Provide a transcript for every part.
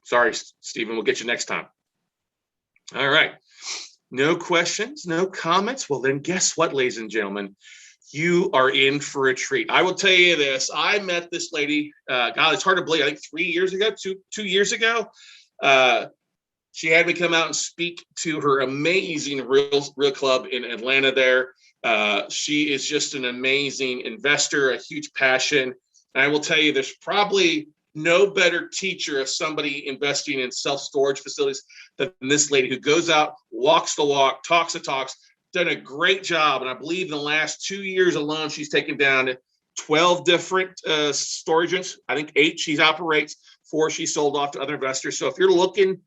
Sorry, Stephen, we'll get you next time. All right. No questions, no comments. Well, then guess what, ladies and gentlemen? You are in for a treat. I will tell you this. I met this lady, God, it's hard to believe, I think 3 years ago, two years ago. She had me come out and speak to her amazing real club in Atlanta there. She is just an amazing investor, a huge passion. And I will tell you, there's probably no better teacher of somebody investing in self-storage facilities than this lady who goes out, walks the walk, talks the talks, done a great job. And I believe in the last 2 years alone, she's taken down 12 different storage units. I think 8 she operates, 4 she sold off to other investors. So if you're looking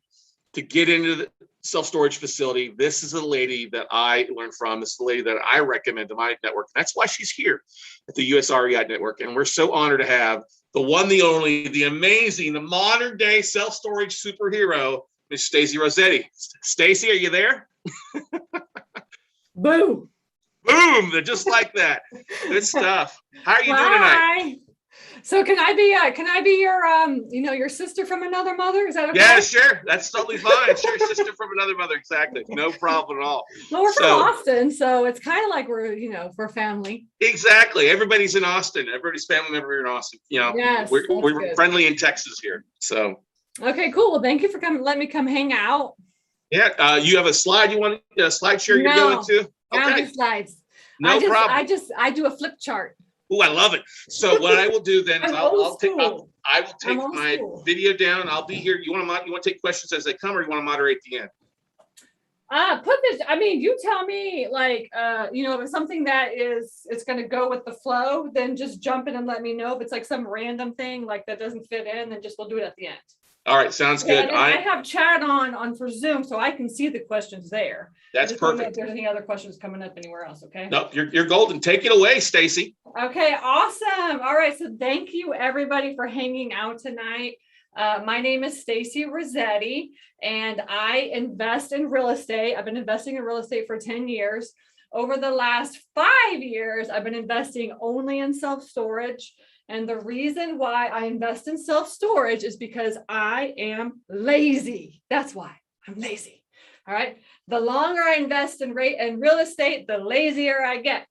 to get into the self-storage facility, this is a lady that I learned from. This is the lady that I recommend to my network. That's why she's here at the US REI Network. And we're so honored to have the one, the only, the amazing, the modern day self-storage superhero, Miss Stacy Rossetti. Stacy, are you there? Boom. Boom. They're just like that. Good stuff. How are you doing tonight? So can I be your, your sister from another mother? Is that okay? Yeah, sure. That's totally fine. Sure. Sister from another mother. Exactly. No problem at all. Well, we're from Austin, so it's kind of like we're family. Exactly. Everybody's in Austin. Everybody's family member here in Austin. Yes, we're friendly in Texas here. So. Okay, cool. Well, thank you for coming. Let me come hang out. Yeah. You have a slide you want a slideshare you're going to? Okay. I don't do slides. No problem. I do a flip chart. Oh, I love it. So what I will do then is I will take my video down. I'll be here. You want to take questions as they come, or you want to moderate at the end? You tell me, if it's something that it's going to go with the flow, then just jump in and let me know. If it's like some random thing like that doesn't fit in, then we'll do it at the end. All right, sounds good. I have chat on for Zoom, so I can see the questions there. That's perfect. If there's any other questions coming up anywhere else, okay? Nope, you're golden. Take it away, Stacy. Okay, awesome. All right, so thank you everybody for hanging out tonight. My name is Stacy Rossetti, and I invest in real estate. I've been investing in real estate for 10 years. Over the last 5 years, I've been investing only in self-storage. And the reason why I invest in self-storage is because I am lazy. That's why I'm lazy. All right. The longer I invest in real estate, the lazier I get.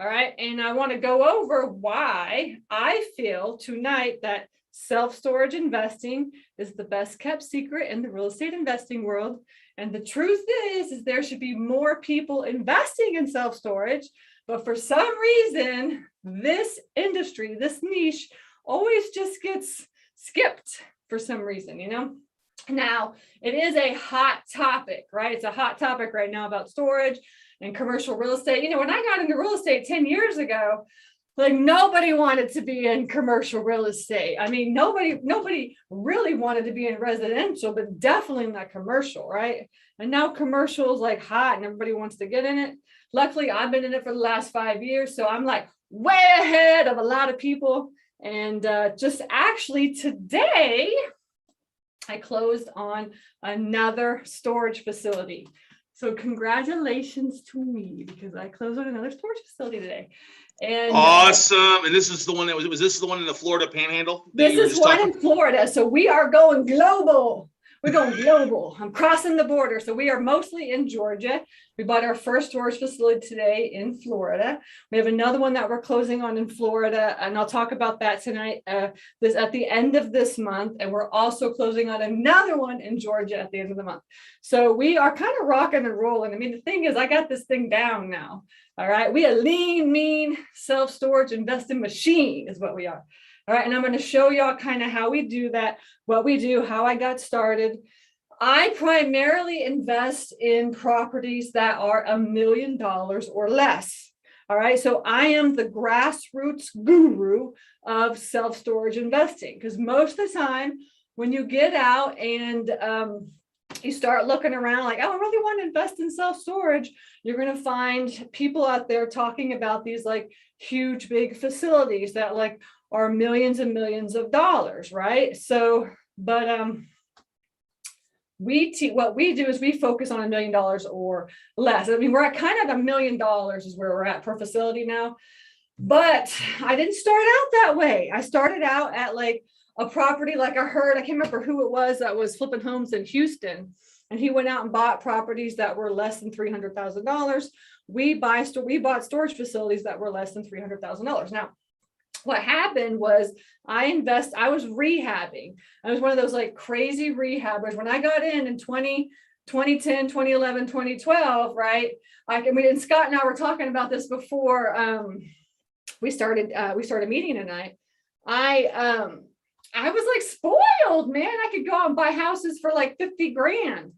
All right. And I want to go over why I feel tonight that self-storage investing is the best kept secret in the real estate investing world. And the truth is there should be more people investing in self-storage. But for some reason, this industry, this niche always just gets skipped for some reason, Now, it is a hot topic, right? It's a hot topic right now about storage and commercial real estate. When I got into real estate 10 years ago, nobody wanted to be in commercial real estate. I mean, nobody really wanted to be in residential, but definitely not commercial, right? And now commercial is hot and everybody wants to get in it. Luckily, I've been in it for the last 5 years, so I'm way ahead of a lot of people. And just actually today, I closed on another storage facility. So congratulations to me, because I closed on another storage facility today. And awesome. And this is the one was this the one in the Florida Panhandle? This is one in Florida. So we are going global. We're going global. I'm crossing the border. So we are mostly in Georgia. We bought our first storage facility today in Florida. We have another one that we're closing on in Florida, and I'll talk about that tonight. This at the end of this month, and we're also closing on another one in Georgia at the end of the month. So we are kind of rocking and rolling. I mean, the thing is, I got this thing down now. All right, we a lean, mean self-storage investing machine is what we are. All right, and I'm going to show y'all kind of how we do that, what we do, how I got started. I primarily invest in properties that are $1 million or less. All right, so I am the grassroots guru of self-storage investing, because most of the time when you get out and you start looking around I really want to invest in self-storage, you're going to find people out there talking about these huge, big facilities that are millions and millions of dollars, right? So, but what we do is we focus on $1 million or less. I mean, we're at kind of $1 million is where we're at per facility now. But I didn't start out that way. I started out at a property, like I can't remember who it was that was flipping homes in Houston. And he went out and bought properties that were less than $300,000. We bought storage facilities that were less than $300,000. Now, what happened was I was rehabbing. I was one of those like crazy rehabbers. When I got in 2010, 2011, 2012, right? And Scott and I were talking about this before we started meeting tonight. I was like spoiled, man. I could go out and buy houses for like 50 grand.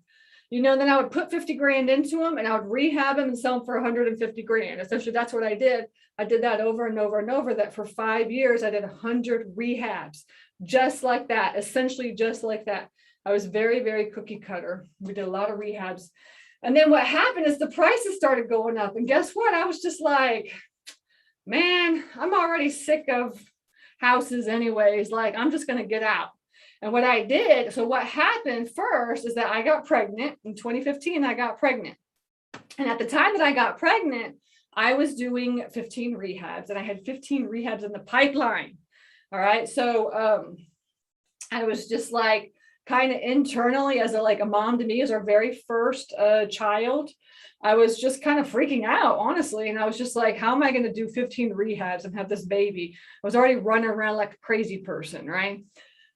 Then I would put 50 grand into them and I would rehab them and sell them for 150 grand. Essentially, that's what I did. I did that over and over and over. That for 5 years, I did 100 rehabs, just like that, essentially just like that. I was very, very cookie cutter. We did a lot of rehabs. And then what happened is the prices started going up. And guess what? I was just like, man, I'm already sick of houses anyways. Like, I'm just going to get out. And what I did, so what happened first is that I got pregnant. In 2015, I got pregnant. And at the time that I got pregnant, I was doing 15 rehabs and I had 15 rehabs in the pipeline. All right. So I was just like kind of internally as a mom to me, as our very first child. I was just kind of freaking out, honestly. And I was just like, how am I going to do 15 rehabs and have this baby? I was already running around like a crazy person, right?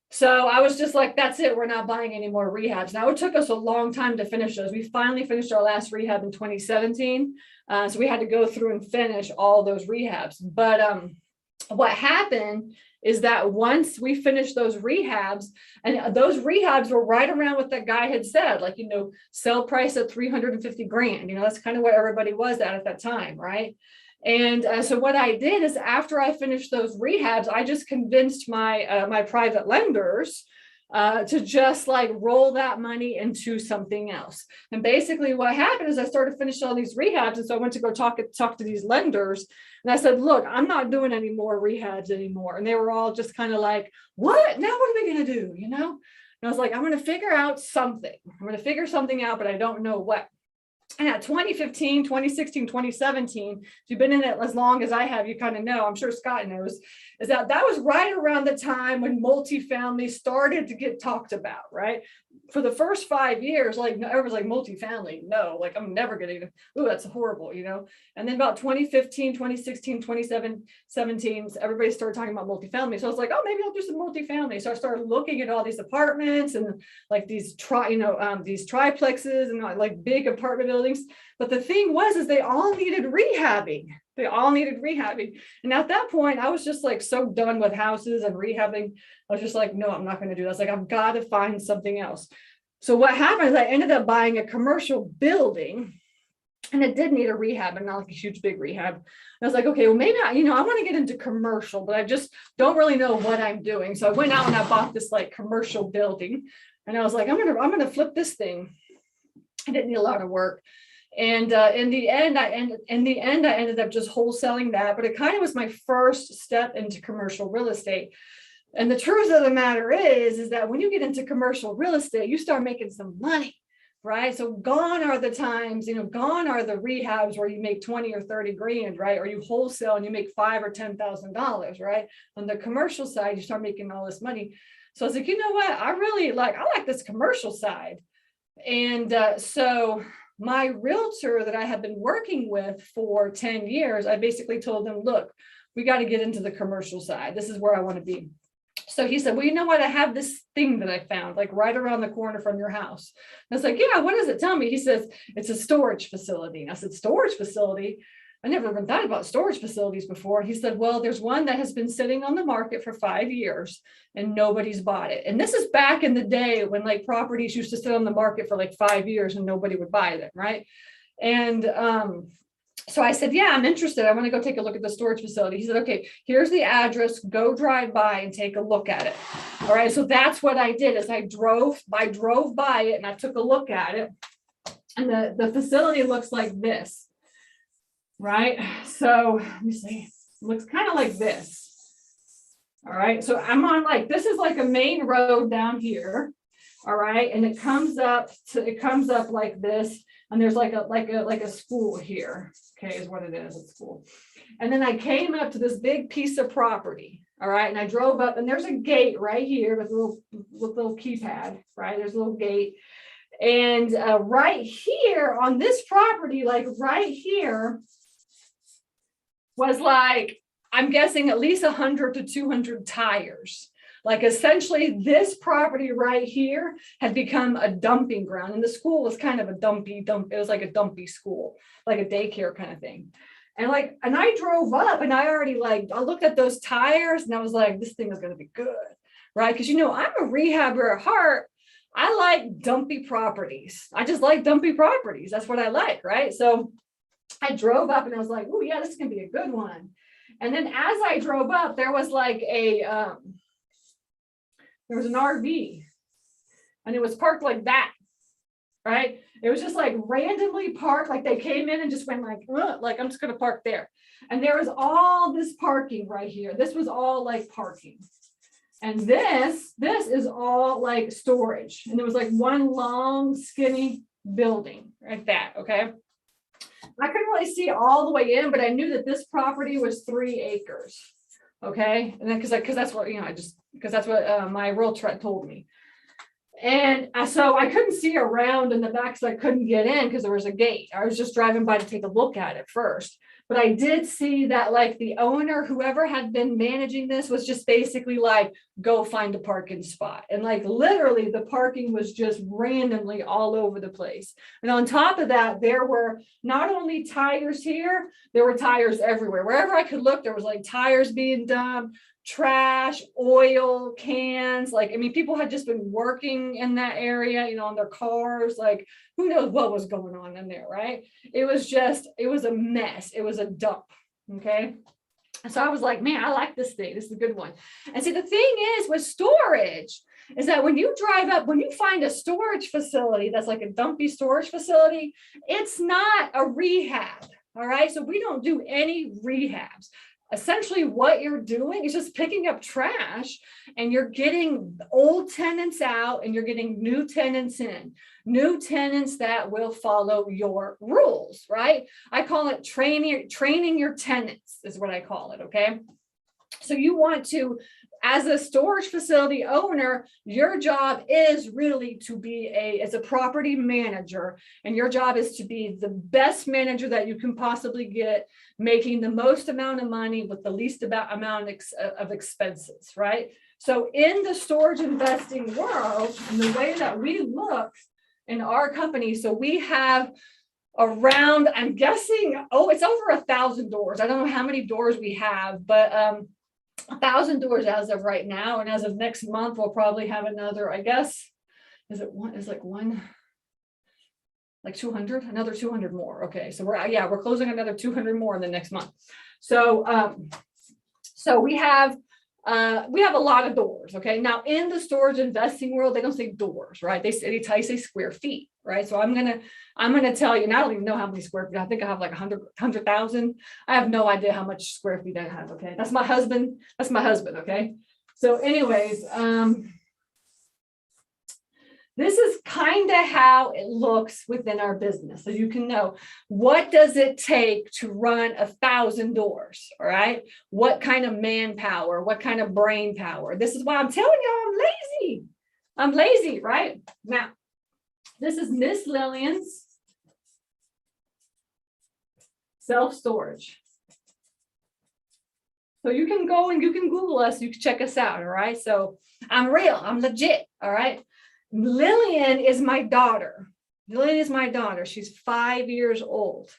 So I was just like, that's it. We're not buying any more rehabs. Now, it took us a long time to finish those. We finally finished our last rehab in 2017. So we had to go through and finish all those rehabs. But what happened is that once we finished those rehabs, and those rehabs were right around what that guy had said, like, sell price at 350 grand. That's kind of what everybody was at that time, right? And so what I did is after I finished those rehabs, I just convinced my private lenders to just like roll that money into something else. And basically what happened is I started finishing all these rehabs. And so I went to go talk to these lenders. And I said, look, I'm not doing any more rehabs anymore. And they were all just kind of like, what? Now what are we going to do? And I was like, I'm going to figure out something. I'm going to figure something out, but I don't know what. And at 2015, 2016, 2017, if you've been in it as long as I have, you kind of know, I'm sure Scott knows, is that was right around the time when multifamily started to get talked about, right? For the first 5 years, like everyone's like multifamily, no, like I'm never going to, ooh, that's horrible, And then about 2015, 2016, 2017, everybody started talking about multifamily. So I was like, oh, maybe I'll do some multifamily. So I started looking at all these apartments and like these triplexes and like big apartment buildings. But the thing is they all needed rehabbing. And at that point, I was just like so done with houses and rehabbing. I was just like, no, I'm not going to do this. Like, I've got to find something else. So what happened is I ended up buying a commercial building, and it did need a rehab, and not like a huge big rehab. And I was like, okay, well, maybe I want to get into commercial, but I just don't really know what I'm doing. So I went out and I bought this like commercial building, and I was like, I'm gonna flip this thing. I didn't need a lot of work. And in the end, I ended up just wholesaling that, but it kind of was my first step into commercial real estate. And the truth of the matter is that when you get into commercial real estate, you start making some money, right? So gone are the times, gone are the rehabs where you make 20 or 30 grand, right? Or you wholesale and you make $5,000 or $10,000, right? On the commercial side, you start making all this money. So I was like, you know what? I like this commercial side. And so my realtor that I have been working with for 10 years, I basically told them, look, we got to get into the commercial side. This is where I want to be. So he said, well, you know what? I have this thing that I found like right around the corner from your house. And I was like, yeah, what does it tell me? He says, it's a storage facility. And I said, storage facility? I never even thought about storage facilities before. He said, well, there's one that has been sitting on the market for 5 years and nobody's bought it. And this is back in the day when like properties used to sit on the market for like 5 years and nobody would buy them, right? And so I said, yeah, I'm interested. I want to go take a look at the storage facility. He said, okay, here's the address. Go drive by and take a look at it. All right. So that's what I did is I drove by it and I took a look at it. And the facility looks like this. Right. So let me see. It looks kind of like this. All right. So I'm on this is like a main road down here. All right. And it comes up like this. And there's like a school here. Okay, is what it is. It's school. And then I came up to this big piece of property. All right. And I drove up and there's a gate right here with a little keypad, right? There's a little gate. And right here on this property, like right here was like, I'm guessing at least 100 to 200 tires. Like essentially this property right here had become a dumping ground. And the school was kind of a it was like a dumpy school, like a daycare kind of thing. And I drove up and I looked at those tires and I was like, this thing is going to be good, right? Because, I'm a rehabber at heart. I like dumpy properties. I just like dumpy properties. That's what I like, right? So I drove up and I was like, oh yeah, this is going to be a good one. And then as I drove up, there was like there was an RV and it was parked like that, right? It was just like randomly parked, like they came in and just went like I'm just going to park there. And there was all this parking right here. This was all like parking. And this is all like storage. And it was like one long skinny building like that, okay? I couldn't really see all the way in, but I knew that this property was 3 acres. Okay. And then because that's what, because that's what my realtor told me. And so I couldn't see around in the back, so I couldn't get in because there was a gate. I was just driving by to take a look at it first. But I did see that like the owner, whoever had been managing this, was just basically like, go find a parking spot. And like literally the parking was just randomly all over the place. And on top of that, there were not only tires here, there were tires everywhere. Wherever I could look, there was like tires being dumped, trash, oil, cans. People had just been working in that area, on their cars. Like, who knows what was going on in there, right? It was a mess. It was a dump. Okay. So I was like, man, I like this thing. This is a good one. And see, the thing is with storage is that when you drive up, when you find a storage facility that's like a dumpy storage facility, it's not a rehab. All right. So we don't do any rehabs. Essentially what you're doing is just picking up trash and you're getting old tenants out and you're getting new tenants in, new tenants that will follow your rules, right? I call it training your tenants is what I call it. Okay. So you want to, as a storage facility owner, your job is really to be as a property manager, and your job is to be the best manager that you can possibly get, making the most amount of money with the least amount of expenses, right? So in the storage investing world, and the way that we look in our company, so we have around, I'm guessing, it's over 1,000 doors. I don't know how many doors we have, but 1,000 doors as of right now. And as of next month, we'll probably have another, I guess, like 200, another 200 more. Okay. So we're closing another 200 more in the next month. So, so we have a lot of doors. Okay. Now in the storage investing world, they don't say doors, right? They say square feet, right? So I'm going to tell you, and I don't even know how many square feet. I think I have like 100,000. I have no idea how much square feet I have. Okay. That's my husband. Okay. So anyways, this is kind of how it looks within our business. So you can know, what does it take to run 1,000 doors? All right. What kind of manpower, what kind of brain power? This is why I'm telling you I'm lazy, right? Now, this is Miss Lillian's self-storage. So you can go and you can Google us, you can check us out. All right. So I'm real, I'm legit. All right. Lillian is my daughter. She's 5 years old.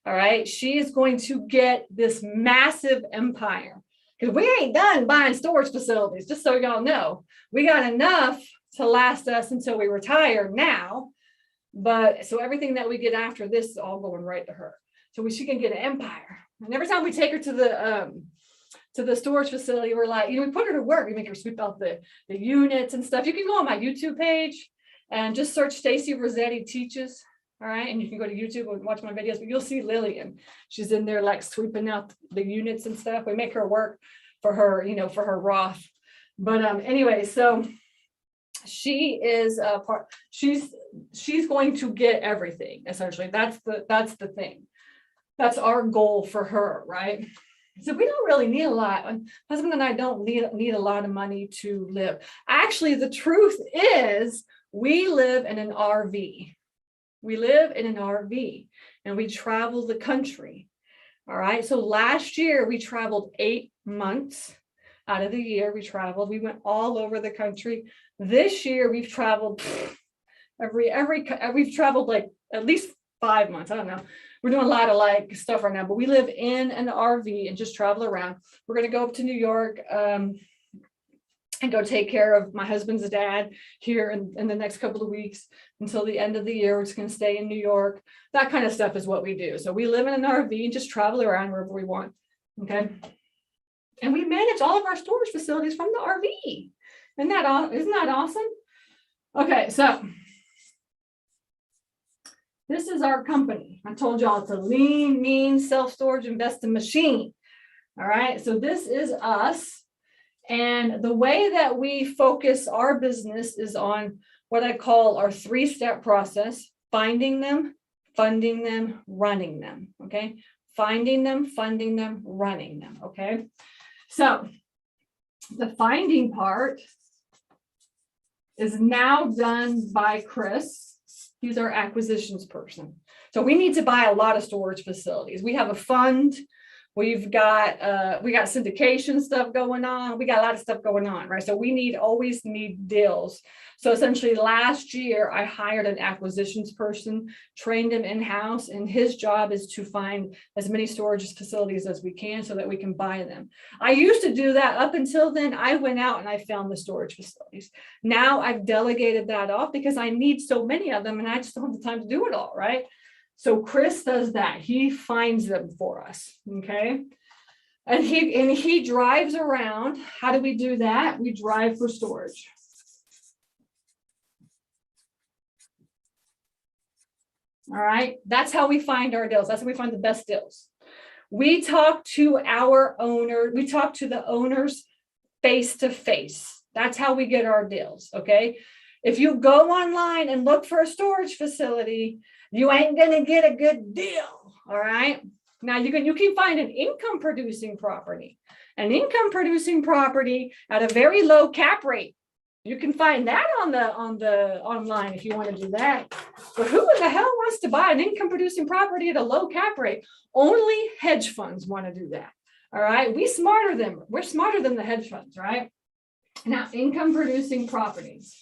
All right. She is going to get this massive empire, because we ain't done buying storage facilities, just so y'all know. We got enough to last us until we retire now. But so everything that we get after this is all going right to her. So she can get an empire. And every time we take her to the storage facility, we're like, we put her to work. We make her sweep out the units and stuff. You can go on my YouTube page and just search Stacy Rossetti Teaches. All right. And you can go to YouTube and watch my videos, but you'll see Lillian. She's in there like sweeping out the units and stuff. We make her work for her, for her Roth. But anyway, so she is she's going to get everything, essentially. That's the thing. That's our goal for her, right? So we don't really need a lot. My husband and I don't need a lot of money to live. Actually, the truth is we live in an RV. We live in an RV and we travel the country. All right. So last year we traveled 8 months out of the year. We went all over the country. This year we've traveled we've traveled like at least 5 months. I don't know. We're doing a lot of like stuff right now, but we live in an RV and just travel around. We're going to go up to New York and go take care of my husband's dad here in the next couple of weeks until the end of the year. We're just going to stay in New York. That kind of stuff is what we do. So we live in an RV and just travel around wherever we want. Okay. And we manage all of our storage facilities from the RV. Isn't that awesome? Okay. So this is our company. I told y'all it's a lean, mean, self-storage investing machine. All right. So this is us. And the way that we focus our business is on what I call our 3-step process: finding them, funding them, running them. Okay. Finding them, funding them, running them. Okay. So the finding part is now done by Chris. He's our acquisitions person. So we need to buy a lot of storage facilities. We have a fund. We've got syndication stuff going on. We got a lot of stuff going on, right? So we always need deals. So essentially last year I hired an acquisitions person, trained him in-house, and his job is to find as many storage facilities as we can so that we can buy them. I used to do that. Up until then, I went out and I found the storage facilities. Now I've delegated that off because I need so many of them and I just don't have the time to do it all, right? So Chris does that. He finds them for us, okay? And he drives around. How do we do that? We drive for storage. All right, that's how we find our deals. That's how we find the best deals. We talk to our owner. We talk to the owners face to face. That's how we get our deals, okay? If you go online and look for a storage facility, you ain't gonna get a good deal, all right? Now you can find an income producing property at a very low cap rate. You can find that on the online if you want to do that. But who in the hell wants to buy an income producing property at a low cap rate? Only hedge funds want to do that. All right, we're smarter than the hedge funds, right? Now, income producing properties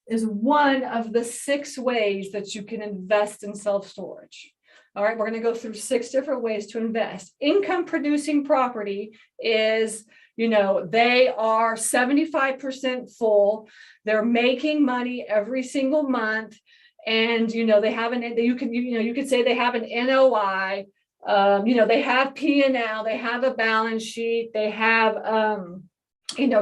is one of the 6 ways that you can invest in self-storage. All right, we're going to go through 6 different ways to invest. Income producing property is, they are 75% full. They're making money every single month. And, they have you could say they have an NOI, they have P&L, they have a balance sheet, they have,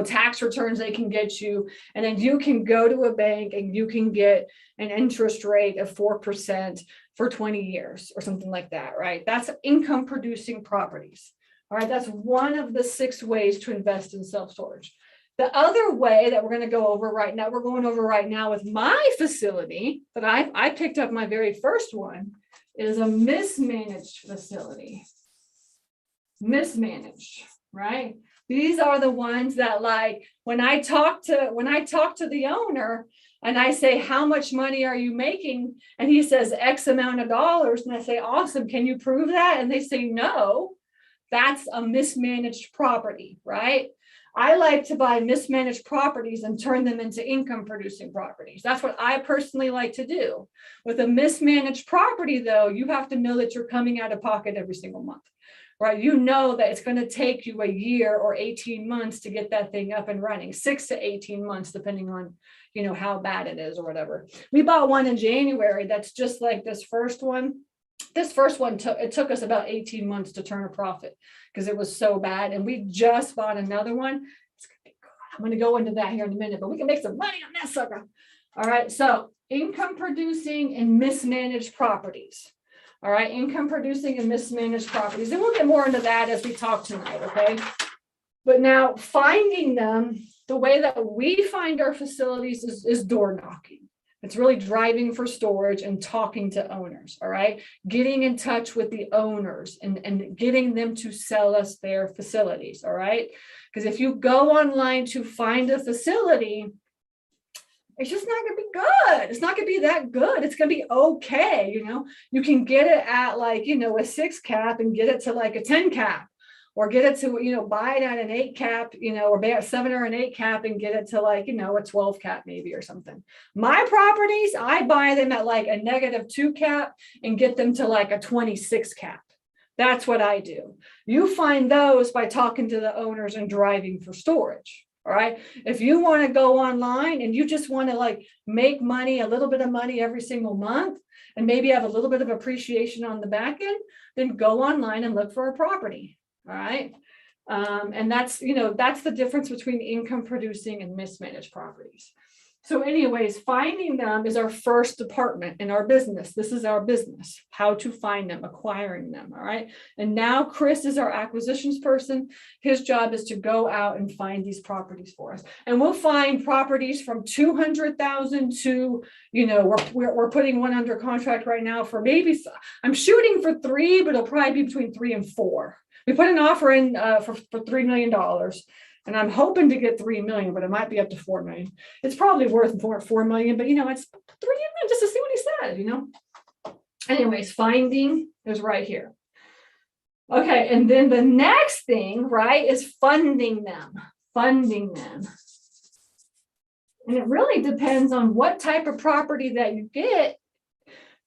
tax returns they can get you. And then you can go to a bank and you can get an interest rate of 4% for 20 years or something like that, right? That's income producing properties. All right, that's one of the 6 ways to invest in self-storage. The other way that we're going to go over right now, we're going over right now with my facility that I picked up my very first one, is a mismanaged facility. Mismanaged, right? These are the ones that, like, when I talk to the owner and I say, how much money are you making? And he says X amount of dollars. And I say, awesome. Can you prove that? And they say, no, that's a mismanaged property, right? I like to buy mismanaged properties and turn them into income producing properties. That's what I personally like to do. With a mismanaged property, though, you have to know that you're coming out of pocket every single month. Right, you know that it's going to take you a year or 18 months to get that thing up and running, 6 to 18 months, depending on, how bad it is or whatever. We bought one in January that's just like this first one. This first one took us about 18 months to turn a profit because it was so bad. And we just bought another one. I'm going to go into that here in a minute, but we can make some money on that sucker. All right, so income producing and mismanaged properties. All right, income producing and mismanaged properties. And we'll get more into that as we talk tonight, okay? But now finding them, the way that we find our facilities is door knocking. It's really driving for storage and talking to owners, all right? Getting in touch with the owners and getting them to sell us their facilities, all right? Because if you go online to find a facility, it's just not going to be good. It's not going to be that good. It's going to be okay. You know, you can get it at like, you know, a 6 cap and get it to like a 10 cap, or get it to, you know, buy it at an 8 cap, you know, or buy a 7 or an 8 cap and get it to like, you know, a 12 cap maybe or something. My properties, I buy them at like a -2 cap and get them to like a 26 cap. That's what I do. You find those by talking to the owners and driving for storage. All right. If you want to go online and you just want to like make money, a little bit of money every single month, and maybe have a little bit of appreciation on the back end, then go online and look for a property. All right. And that's, you know, that's the difference between income producing and mismanaged properties. So anyways, finding them is our first department in our business. This is our business, how to find them, acquiring them. All right. And now Chris is our acquisitions person. His job is to go out and find these properties for us. And we'll find properties from 200,000 to, you know, we're putting one under contract right now for maybe, I'm shooting for 3, but it'll probably be between 3 and 4. We put an offer in for $3 million. And I'm hoping to get 3 million, but it might be up to 4 million. It's probably worth more 4 million, but you know, it's 3 million just to see what he said, you know. Anyways, finding is right here. Okay, and then the next thing, right, is funding them. Funding them. And it really depends on what type of property that you get,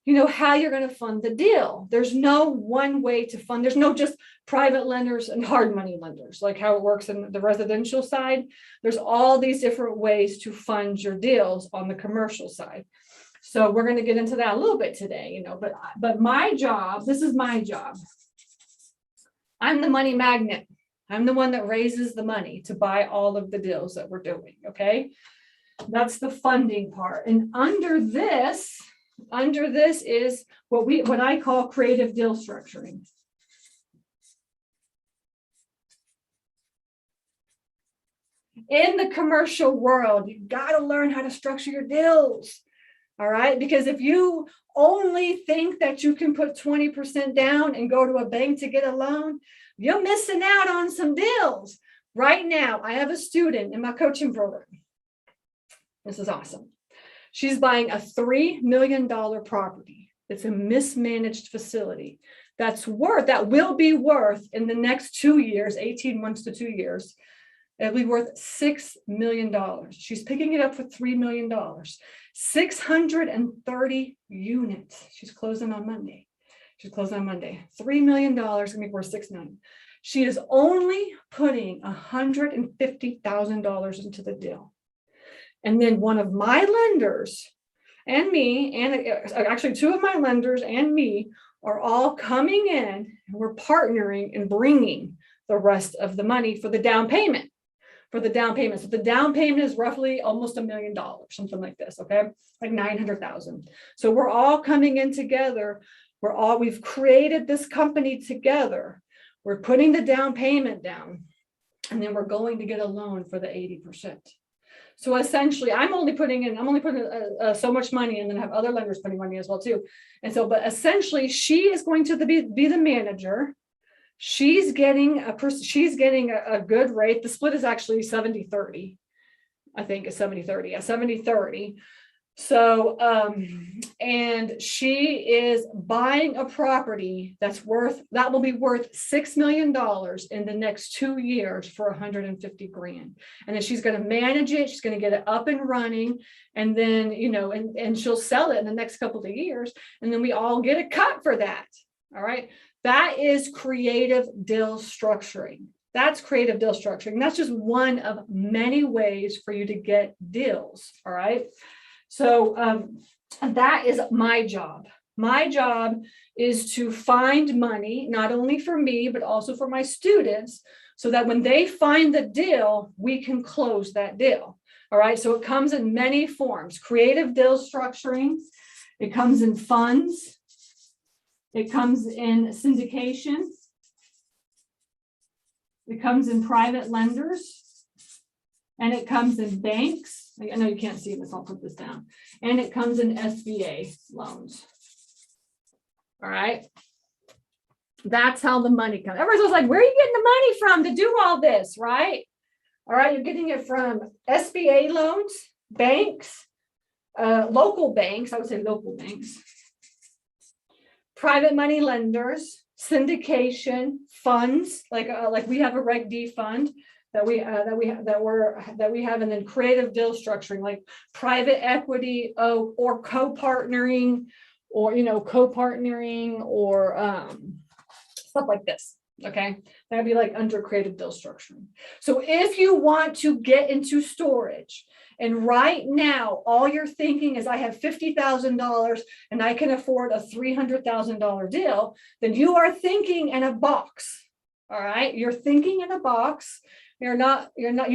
you know, how you're going to fund the deal. There's no one way to fund. There's no just private lenders and hard money lenders, like how it works in the residential side. There's all these different ways to fund your deals on the commercial side. So we're going to get into that a little bit today, you know, but my job, this is my job. I'm the money magnet. I'm the one that raises the money to buy all of the deals that we're doing. Okay. That's the funding part. And under this is what I call creative deal structuring. In the commercial world, you got to learn how to structure your deals. All right. Because if you only think that you can put 20% down and go to a bank to get a loan, you're missing out on some deals. Right now, I have a student in my coaching program. This is awesome. She's buying a $3 million property. It's a mismanaged facility that will be worth in the next 2 years, 18 months to 2 years. It'll be worth $6 million. She's picking it up for $3 million. 630 units. She's closing on Monday. $3 million going to be worth $6 million. She is only putting $150,000 into the deal. And then one of my lenders and me, and actually 2 of my lenders and me are all coming in, and we're partnering and bringing the rest of the money for the down payment. So the down payment is roughly almost $1 million, something like this. Okay. Like 900,000. So we're all coming in together. We've created this company together. We're putting the down payment down, and then we're going to get a loan for the 80%. So essentially, I'm only putting so much money, and then have other lenders putting money as well too. And so, but essentially, she is going to be the manager. She's getting a good rate. The split is actually 70-30. I think it's 70-30. Yeah, 70-30. So, and she is buying a property that will be worth $6 million in the next 2 years for $150,000. And then she's going to manage it. She's going to get it up and running. And then, you know, and she'll sell it in the next couple of years. And then we all get a cut for that. All right. That is creative deal structuring. That's creative deal structuring. That's just one of many ways for you to get deals. All right. So that is my job. My job is to find money, not only for me, but also for my students, so that when they find the deal, we can close that deal. All right. So it comes in many forms. Creative deal structuring. It comes in funds. It comes in syndication. It comes in private lenders. And it comes in banks. I know you can't see this, I'll put this down. And it comes in SBA loans. All right. That's how the money comes. Everyone's like, where are you getting the money from to do all this, right? All right, you're getting it from SBA loans, banks, local banks, I would say local banks, private money lenders, syndication, funds, like we have a Reg D fund that we have, and then creative deal structuring, like private equity, or co-partnering, or stuff like this. Okay, that'd be like under creative deal structuring. So if you want to get into storage, and right now all you're thinking is I have $50,000 and I can afford a $300,000 deal, then you are thinking in a box. All right, you're thinking in a box. You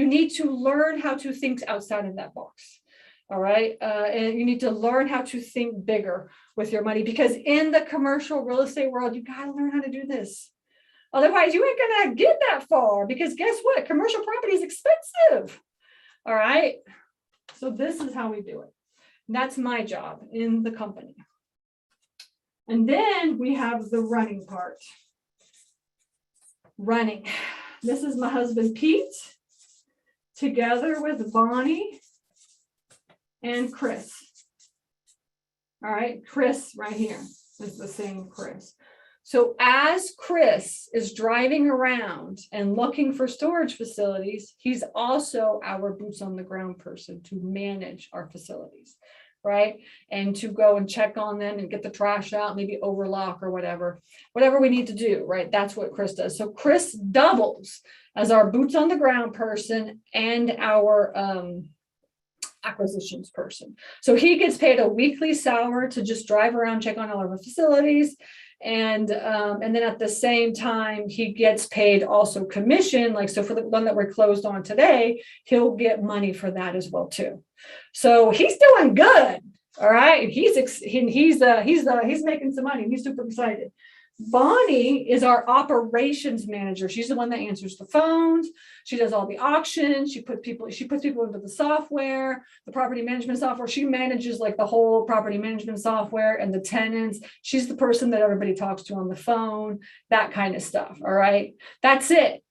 need to learn how to think outside of that box. All right, and you need to learn how to think bigger with your money, because in the commercial real estate world, you got to learn how to do this. Otherwise, you ain't gonna get that far, because guess what? Commercial property is expensive. All right. So this is how we do it. And that's my job in the company. And then we have the running part. Running. This is my husband, Pete, together with Bonnie and Chris. All right. Chris right here is the same Chris. So as Chris is driving around and looking for storage facilities, he's also our boots on the ground person to manage our facilities, right? And to go and check on them and get the trash out, maybe overlock or whatever we need to do, right? That's what Chris does. So Chris doubles as our boots on the ground person and our acquisitions person. So he gets paid a weekly salary to just drive around, check on all of our facilities. And then at the same time, he gets paid also commission. Like, so for the one that we're closed on today, he'll get money for that as well too. So he's doing good. All right. He's making some money. He's super excited. Bonnie is our operations manager. She's the one that answers the phones. She does all the auctions. She puts people into the software, the property management software. She manages like the whole property management software and the tenants. She's the person that everybody talks to on the phone, that kind of stuff. All right. That's it.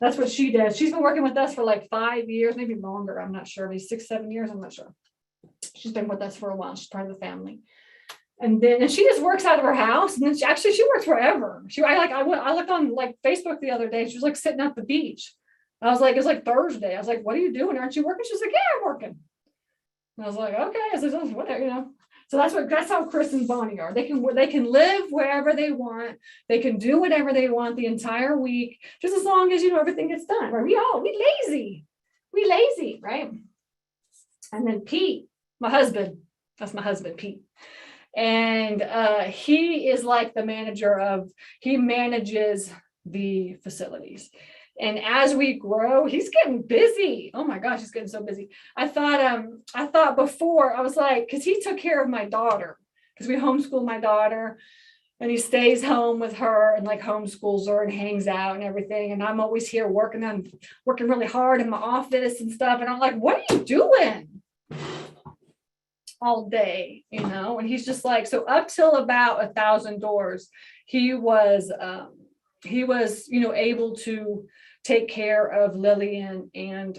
That's what she does. She's been working with us for like 5 years, maybe longer. I'm not sure, maybe 6, 7 years. I'm not sure. She's been with us for a while. She's part of the family. And she just works out of her house. And then she works wherever. I looked on like Facebook the other day. She was like sitting at the beach. I was like, it's like Thursday. I was like, what are you doing? Aren't you working? She's like, yeah, I'm working. And I was like, okay. I said, whatever, So that's how Chris and Bonnie are. They can live wherever they want. They can do whatever they want the entire week, just as long as everything gets done. Right? We lazy, right? And then Pete, my husband. That's my husband, Pete. And he is like the manager he manages the facilities. And as we grow, he's getting busy. Oh my gosh, he's getting so busy. I thought before, I was like, because he took care of my daughter, because we homeschool my daughter, and he stays home with her and like homeschools her and hangs out and everything. And I'm always here working really hard in my office and stuff. And I'm like, what are you doing all day, and he's just like, so up till about 1,000 doors, he was able to take care of Lillian and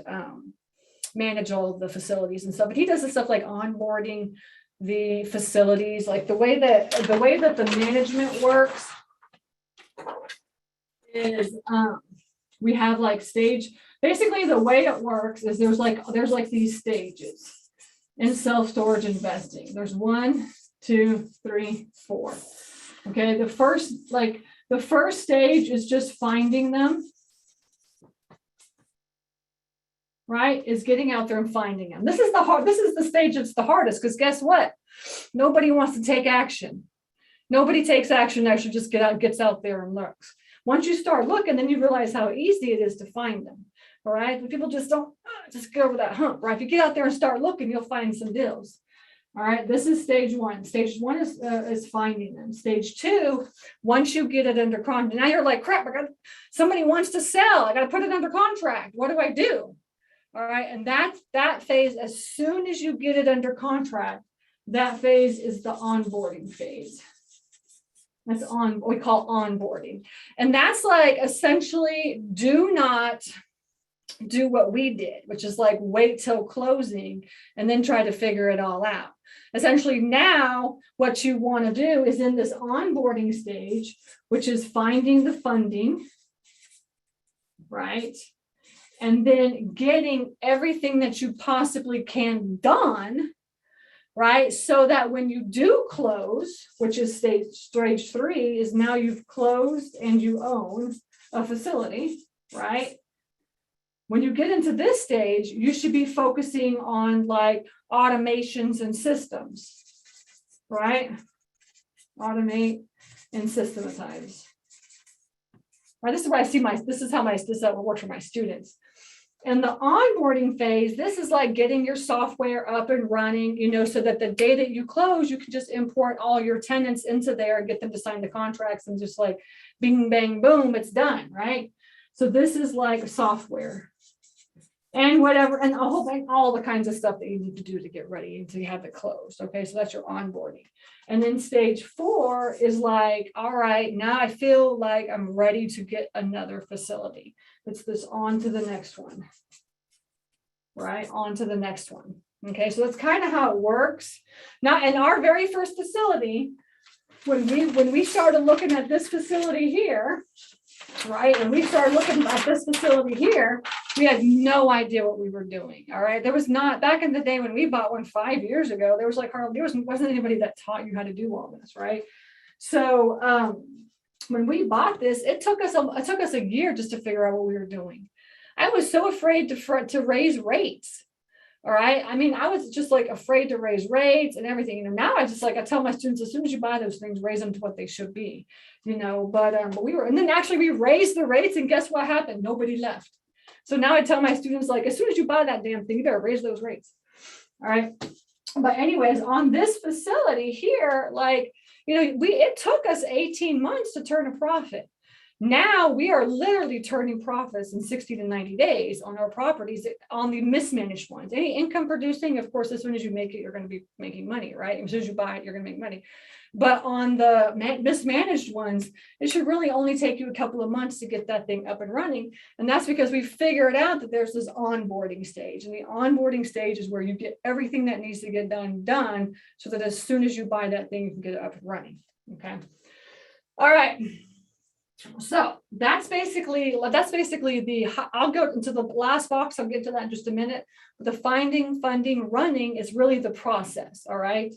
manage all of the facilities and stuff. But he does the stuff like onboarding the facilities, like the way that the management works is we have like basically the way it works is there's like these stages in self-storage investing. There's 1, 2, 3, 4. Okay, the first stage is just finding them, right? Is getting out there and finding them. This is the stage that's the hardest, because guess what? Nobody wants to take action. Nobody takes action, actually just gets out there and looks. Once you start looking, then you realize how easy it is to find them. All right, but people just don't just get over that hump, right? If you get out there and start looking, you'll find some deals. All right, this is stage 1. Stage 1 is finding them. Stage 2, once you get it under contract, now you're like, crap, somebody wants to sell. I got to put it under contract. What do I do? All right. And that phase, as soon as you get it under contract, that phase is the onboarding phase. That's we call onboarding. And that's like essentially do not do what we did, which is like wait till closing and then try to figure it all out. Essentially, now what you want to do is in this onboarding stage, which is finding the funding, right? And then getting everything that you possibly can done, right? So that when you do close, which is stage 3, is now you've closed and you own a facility, right? When you get into this stage, you should be focusing on like automations and systems, right? Automate and systematize. Right, this is where I see this is how this works for my students. And the onboarding phase, this is like getting your software up and running, so that the day that you close, you can just import all your tenants into there and get them to sign the contracts and just like bing, bang, boom, it's done, right? So this is like software. And whatever, and all the kinds of stuff that you need to do to get ready and to have it closed. Okay, so that's your onboarding. And then stage 4 is like, all right, now I feel like I'm ready to get another facility. It's this on to the next one, right? On to the next one. Okay, so that's kind of how it works. Now, in our very first facility, when we started looking at this facility here, right? And we started looking at this facility here, we had no idea what we were doing. All right. There was not, back in the day when we bought one 5 years ago, there was like hardly, wasn't anybody that taught you how to do all this, right? So when we bought this, it took us a year just to figure out what we were doing. I was so afraid to raise rates. All right. I mean, I was just like afraid to raise rates and everything. Now I tell my students, as soon as you buy those things, raise them to what they should be, but we were, and then actually we raised the rates and guess what happened? Nobody left. So now I tell my students, like, as soon as you buy that damn thing, you better raise those rates. All right. But anyways, on this facility here, like, it took us 18 months to turn a profit. Now we are literally turning profits in 60 to 90 days on our properties, on the mismanaged ones. Any income producing, of course, as soon as you make it, you're going to be making money, right? As soon as you buy it, you're going to make money. But on the mismanaged ones, it should really only take you a couple of months to get that thing up and running. And that's because we figured out that there's this onboarding stage. And the onboarding stage is where you get everything that needs to get done so that as soon as you buy that thing, you can get it up and running. Okay. All right. So that's basically I'll go into the last box. I'll get to that in just a minute. But the finding, funding, running is really the process. All right.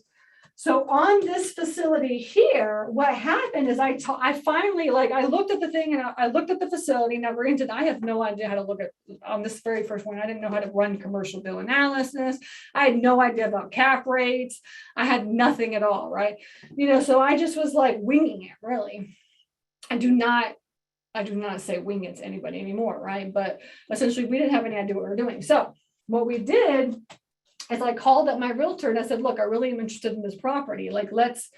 So on this facility here, what happened is I finally, like, I looked at the thing and I looked at the facility. Now, granted, I have no idea how to look at on this very first one. I didn't know how to run commercial bill analysis. I had no idea about cap rates. I had nothing at all, right? So I just was like winging it, really. I do not say wing it to anybody anymore, right? But essentially, we didn't have any idea what we were doing. So what we did is I called up my realtor and I said, look, I really am interested in this property. Like, let's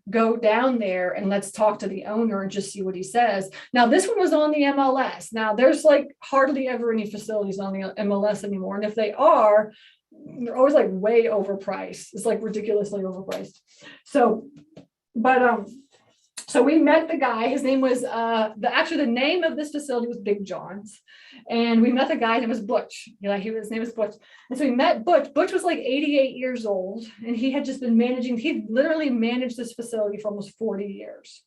go down there and let's talk to the owner and just see what he says. Now, this one was on the MLS. Now, there's like hardly ever any facilities on the MLS anymore. And if they are, they're always like way overpriced. It's like ridiculously overpriced. So we met the guy. His name was the name of this facility was Big John's, and we met the guy. His name was Butch. His name was Butch, and so we met Butch. Butch was like 88 years old, and he had just been managing. He literally managed this facility for almost 40 years.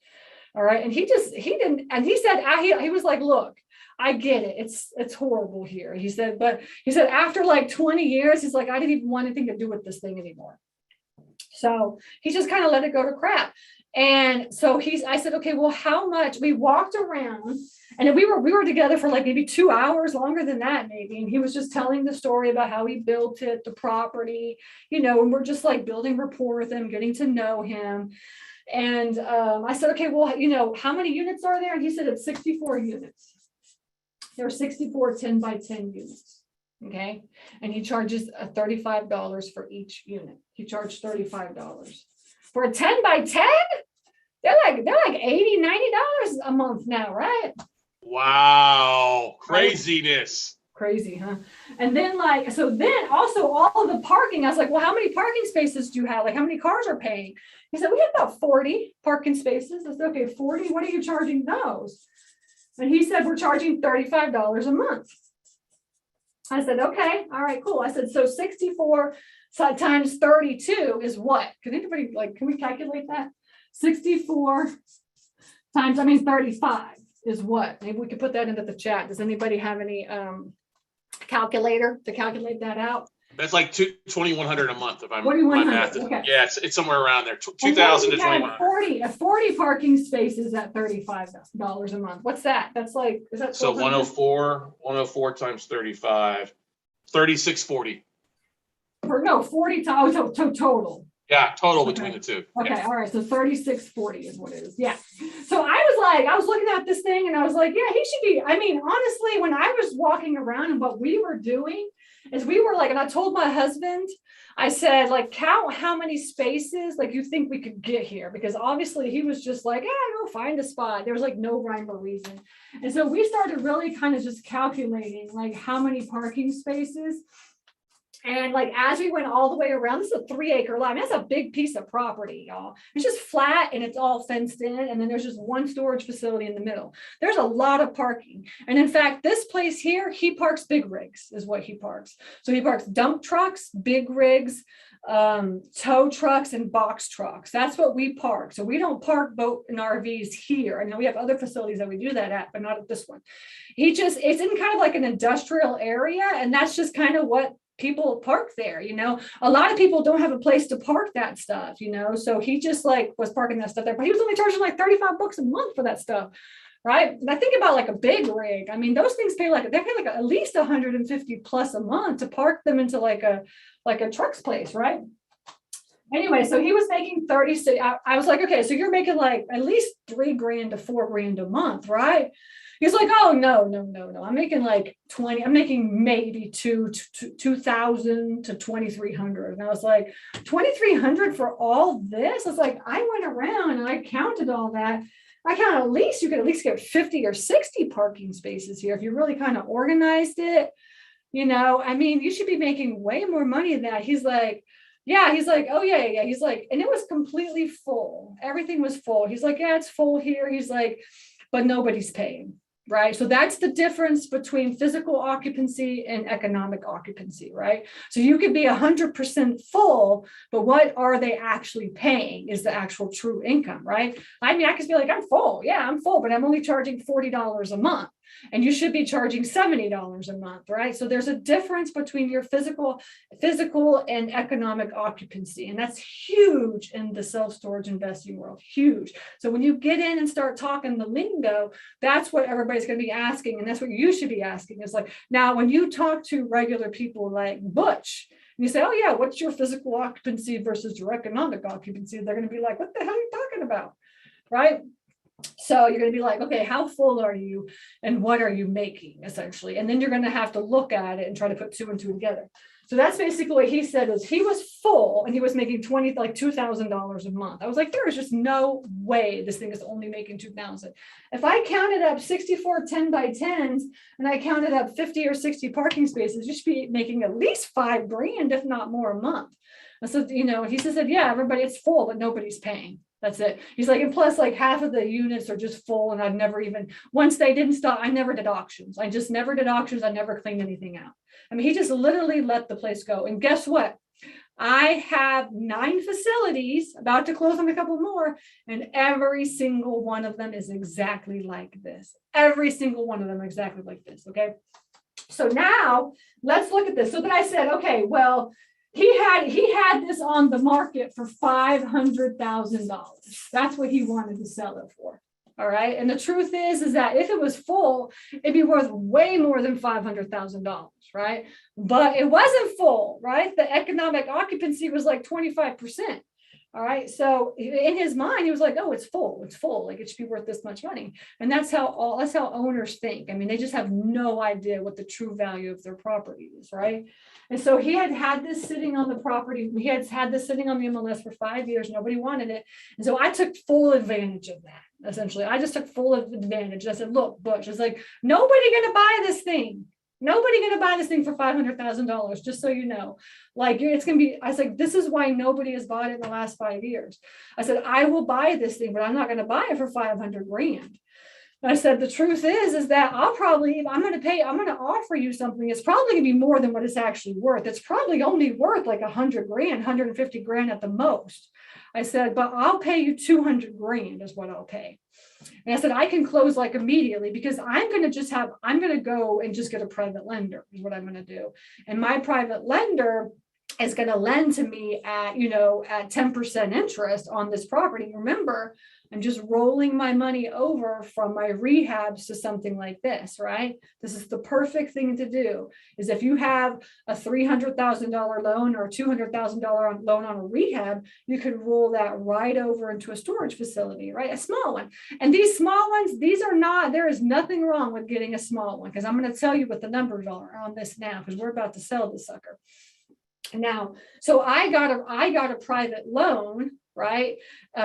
All right, and he didn't. And he said he was like, look, I get it. It's horrible here. He said after like 20 years, he's like, I didn't even want anything to do with this thing anymore. So he just kind of let it go to crap. And so I said, okay, well, how much? We walked around and we were together for like maybe 2 hours, longer than that, maybe. And he was just telling the story about how he built it, the property, and we're just like building rapport with him, getting to know him. And I said, okay, well, how many units are there? And he said, it's 64 units. There are 64 10 by 10 units. Okay. And he charges $35 for each unit. He charged $35. For a 10 by 10, they're like $80, $90 a month now, right? Wow. Craziness. Crazy, huh? And then so then also all of the parking, I was like, well, how many parking spaces do you have? Like, how many cars are paying? He said, we have about 40 parking spaces. I said, okay, 40, what are you charging those? And he said, we're charging $35 a month. I said, okay, all right, cool. I said, so 64 times 32 is what? Can anybody, can we calculate that? 64 times, 35 is what? Maybe we could put that into the chat. Does anybody have any calculator to calculate that out? That's like 2,100 a month if I'm my 2,100. math is, Okay. yeah, it's somewhere around there. 2,000 to 2,100. 40 parking spaces at $35 a month. What's that? That's like, is that So 104 times 35, 3640. No, 40 total. Yeah, total Okay. between the two. Okay, Yeah. all right. So 3640 is what it is. Yeah. So I was looking at this thing and I was like, yeah, he should be. Honestly, when I was walking around and what we were doing is we were and I told my husband, I said, count how many spaces you think we could get here, because obviously he was just like, yeah, go find a spot. There was no rhyme or reason. And so we started really kind of just calculating how many parking spaces. And as we went all the way around, this is a 3-acre lot. That's a big piece of property, y'all. It's just flat and it's all fenced in. And then there's just one storage facility in the middle. There's a lot of parking. And in fact, this place here, he parks big rigs is what he parks. So he parks dump trucks, big rigs, tow trucks, and box trucks. That's what we park. So we don't park boat and RVs here. I know we have other facilities that we do that at, but not at this one. It's in kind of an industrial area. And that's just kind of what people park there. A lot of people don't have a place to park that stuff, so he just was parking that stuff there, but he was only charging $35 a month for that stuff, right? And I think about a big rig. Those things pay they pay at least 150 plus a month to park them into a truck's place, right? Anyway, so he was making 36. I was like, okay, so you're making at least $3,000 to $4,000 a month, right? He's like, oh, no. I'm making 20. I'm making maybe 2,000 to 2,300. And I was like, 2,300 for all this? I was like, I went around and I counted all that. I counted you could at least get 50 or 60 parking spaces here if you really kind of organized it. You should be making way more money than that. He's like, yeah. He's like, oh, yeah. He's like, and it was completely full. Everything was full. He's like, yeah, it's full here. He's like, but nobody's paying. Right. So that's the difference between physical occupancy and economic occupancy. Right. So you could be 100% full, but what are they actually paying is the actual true income. Right. I could be like, I'm full. Yeah, I'm full, but I'm only charging $40 a month. And you should be charging $70 a month, right? So there's a difference between your physical and economic occupancy. And that's huge in the self-storage investing world, huge. So when you get in and start talking the lingo, that's what everybody's going to be asking. And that's what you should be asking is now when you talk to regular people like Butch, and you say, oh yeah, what's your physical occupancy versus your economic occupancy? They're going to be like, what the hell are you talking about? Right? So you're going to be like, okay, how full are you and what are you making essentially? And then you're going to have to look at it and try to put 2 and 2 together. So that's basically what he said is he was full and he was making $2,000 a month. I was like, there is just no way this thing is only making 2,000. If I counted up 64 10 by 10s and I counted up 50 or 60 parking spaces, you should be making at least $5,000, if not more a month. And so, he said, yeah, everybody, it's full, but nobody's paying. That's it. He's like, and plus half of the units are just full. And I've never even, once they didn't stop, I never did auctions. I just never did auctions. I never cleaned anything out. He just literally let the place go. And guess what? I have 9 facilities, about to close on a couple more. And every single one of them is exactly like this. Every single one of them exactly like this. Okay. So now let's look at this. So then I said, okay, well, he had this on the market for $500,000. That's what he wanted to sell it for. All right. And the truth is that if it was full, it'd be worth way more than $500,000. Right. But it wasn't full. Right. The economic occupancy was 25%. All right. So in his mind, he was like, oh, it's full. It's full. It should be worth this much money. And that's how owners think. They just have no idea what the true value of their property is. Right. And so he had this sitting on the property. He had this sitting on the MLS for 5 years. Nobody wanted it. And so I took full advantage of that. Essentially, I just took full advantage. I said, look, Butch, it's like, nobody going to buy this thing. Nobody gonna buy this thing for $500,000, just so you know. Like, it's gonna be, I was like, this is why nobody has bought it in the last 5 years. I said, I will buy this thing, but I'm not gonna buy it for 500 grand. I said, the truth is that I'm going to offer you something. It's probably going to be more than what it's actually worth. It's probably only worth like 100 grand, 150 grand at the most. I said, but I'll pay you 200 grand is what I'll pay. And I said, I can close like immediately, because I'm going to go and just get a private lender is what I'm going to do. And my private lender is going to lend to me at 10% interest on this property. Remember, I'm just rolling my money over from my rehabs to something like this, right? This is the perfect thing to do. Is if you have a $300,000 loan or a $200,000 loan on a rehab, you can roll that right over into a storage facility, right? A small one. And these small ones, there is nothing wrong with getting a small one, because I'm going to tell you what the numbers are on this now, because we're about to sell this sucker. Now, so I got a private loan, right,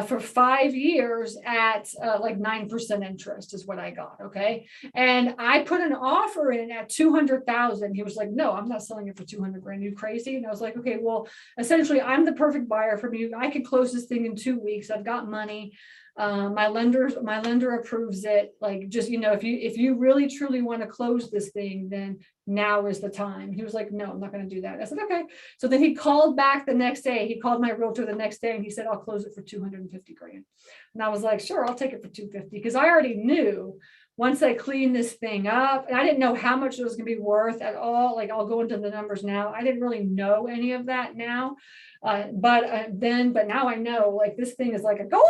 for 5 years at like 9% interest is what I got. Okay. And I put an offer in at 200,000. He was like, no, I'm not selling it for 200 grand. You crazy? And I was like, okay, well, essentially I'm the perfect buyer for you. I can close this thing in 2 weeks. I've got money. My lender approves it. Like, just, if you really truly want to close this thing, then now is the time. He was like, no, I'm not going to do that. I said, okay. So then he called back the next day. He called my realtor the next day and he said, I'll close it for 250 grand. And I was like, sure, I'll take it for 250, because I already knew once I clean this thing up, and I didn't know how much it was going to be worth at all. Like, I'll go into the numbers now. I didn't really know any of that now. But now I know, like, this thing is like a gold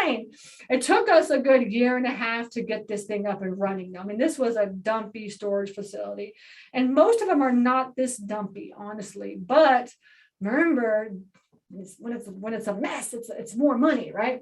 mine. It took us a good year and a half to get this thing up and running. I mean, this was a dumpy storage facility, and most of them are not this dumpy, honestly. But remember, when it's a mess, it's more money, right?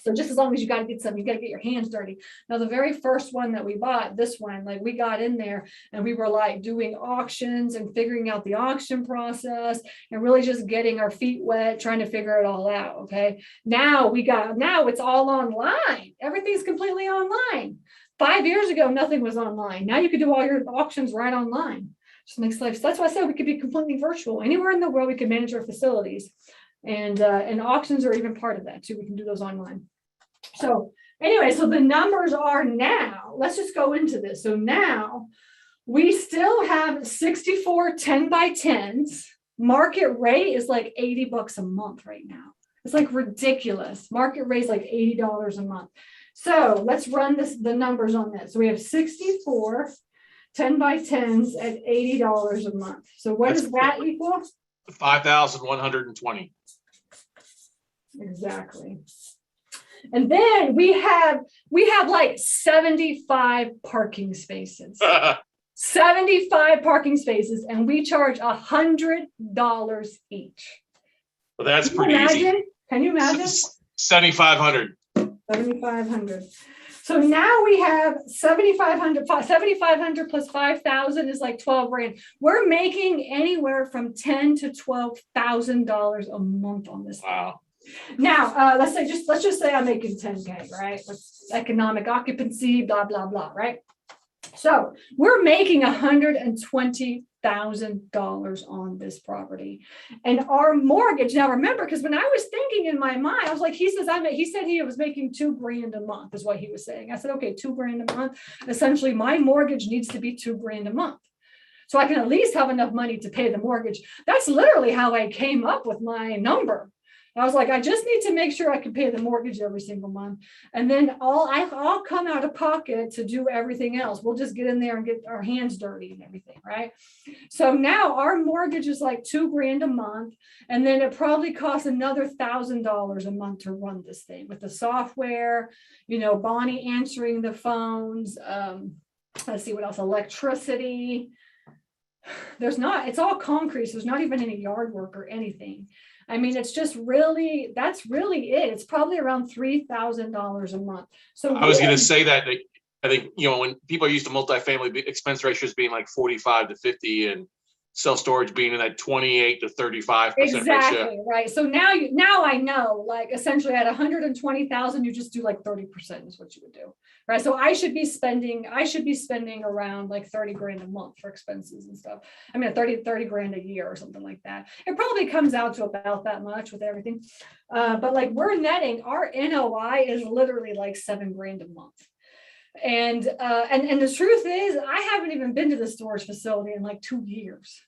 So just as long as you got to get you got to get your hands dirty. Now, the very first one that we bought, this one, like, we got in there and we were like doing auctions and figuring out the auction process and really just getting our feet wet, trying to figure it all out. Okay. Now it's all online. Everything's completely online. 5 years ago, nothing was online. Now you could do all your auctions right online. Just makes life. So that's why I said we could be completely virtual. Anywhere in the world, we can manage our facilities. And auctions are even part of that too. We can do those online. So anyway, so the numbers are now, let's just go into this. So now we still have 64 10x10s. Market rate is like $80 a month right now. It's like ridiculous. Market rate is like $80 a month. So let's run the numbers on this. So we have 64 10x10s at $80 a month. So what does that equal? 5,120. Exactly. And then we have like 75 parking spaces. 75 parking spaces, and we charge $100 each. Well, that's pretty easy. Can you imagine? 7,500. 7,500. So now we have 7,500 plus 5,000 is like 12 grand. We're making anywhere from $10,000 to $12,000 a month on this. Wow. Now, let's just say I'm making 10K, right? With economic occupancy, blah, blah, blah, right? So we're making $120,000 on this property. And our mortgage, now remember, because when I was thinking in my mind, I was like, he said he was making $2 grand a month is what he was saying. I said, okay, $2 grand a month. Essentially, my mortgage needs to be $2 grand a month, so I can at least have enough money to pay the mortgage. That's literally how I came up with my number. I was like, I just need to make sure I can pay the mortgage every single month. And then I'll come out of pocket to do everything else. We'll just get in there and get our hands dirty and everything, right? So now our mortgage is like $2 grand a month. And then it probably costs another $1,000 a month to run this thing with the software, Bonnie answering the phones. Let's see what else, electricity. It's all concrete. So there's not even any yard work or anything. I mean, that's really it. It's probably around $3,000 a month. So I was going to say that I think, when people are used to multifamily expense ratios being like 45 to 50, and self-storage being in that 28 to 35% ratio. Exactly, right. So now I know, like, essentially at 120,000, you just do like 30% is what you would do, right? So I should be spending around like 30 grand a month for expenses and stuff. I mean, 30 grand a year or something like that. It probably comes out to about that much with everything. But like, we're netting, our NOI is literally like 7 grand a month. And the truth is, I haven't even been to the storage facility in like 2 years.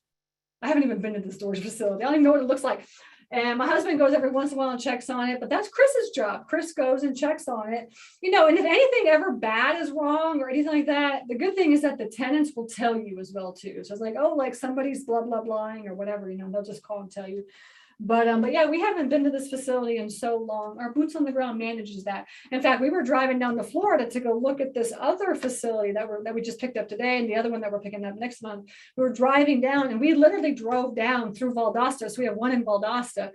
I haven't even been to the storage facility. I don't even know what it looks like. And my husband goes every once in a while and checks on it, but that's Chris's job. Chris goes and checks on it, and if anything ever bad is wrong or anything like that, the good thing is that the tenants will tell you as well too. So it's like, oh, like somebody's blah, blah, blahing or whatever, they'll just call and tell you. But yeah, we haven't been to this facility in so long. Our boots on the ground manages that. In fact, we were driving down to Florida to go look at this other facility that we just picked up today, and the other one that we're picking up next month. We were driving down, and we literally drove down through Valdosta. So we have one in Valdosta,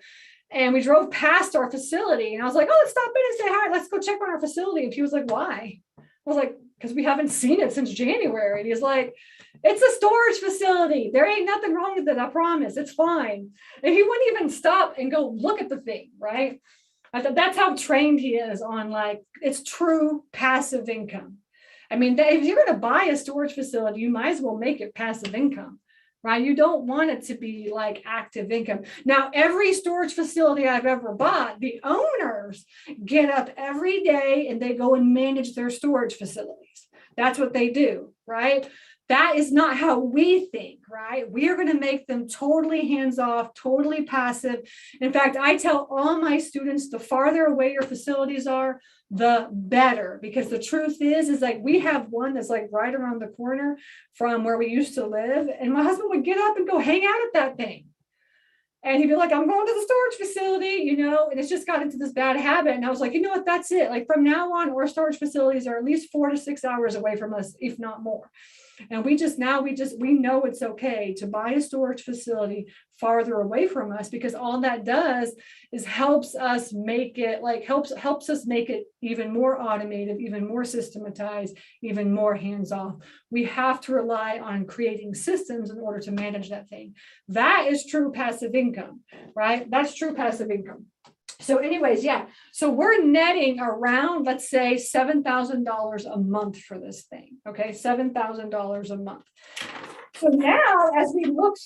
and we drove past our facility. And I was like, "Oh, let's stop in and say hi. Let's go check on our facility." And he was like, "Why?" I was like, "Because we haven't seen it since January." And he's like, "It's a storage facility. There ain't nothing wrong with it. I promise. It's fine." And he wouldn't even stop and go look at the thing, right? I thought that's how trained he is on, like, it's true passive income. I mean, if you're going to buy a storage facility, you might as well make it passive income, right? You don't want it to be like active income. Now, every storage facility I've ever bought, the owners get up every day and they go and manage their storage facilities. That's what they do, right? That is not how we think, right? We are going to make them totally hands-off, totally passive. In fact, I tell all my students, the farther away your facilities are, the better. Because the truth is like, we have one that's like right around the corner from where we used to live. And my husband would get up and go hang out at that thing. And he'd be like, "I'm going to the storage facility," and it's just got into this bad habit. And I was like, you know what, that's it. Like, from now on, our storage facilities are at least 4 to 6 hours away from us, if not more. And we know it's okay to buy a storage facility farther away from us, because all that does is helps us make it even more automated, even more systematized, even more hands-off. We have to rely on creating systems in order to manage that thing. That is true passive income, right? That's true passive income. So anyways, yeah. So we're netting around, let's say, $7,000 a month for this thing. Okay, $7,000 a month. So now, as we look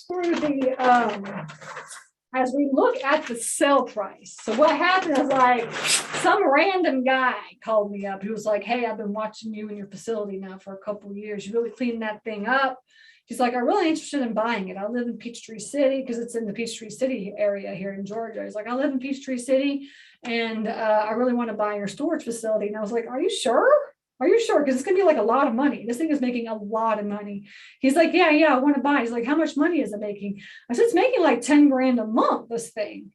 at the sell price, so what happened is, like, some random guy called me up. He was like, "Hey, I've been watching you in your facility now for a couple of years. You really cleaned that thing up." He's like, "I'm really interested in buying it. I live in Peachtree City," because it's in the Peachtree City area here in Georgia. He's like, "I live in Peachtree City, and I really want to buy your storage facility." And I was like, "Are you sure? Are you sure? Because it's going to be like a lot of money. This thing is making a lot of money." He's like, yeah, I want to buy. He's like, "How much money is it making?" I said, "It's making like 10 grand a month, this thing."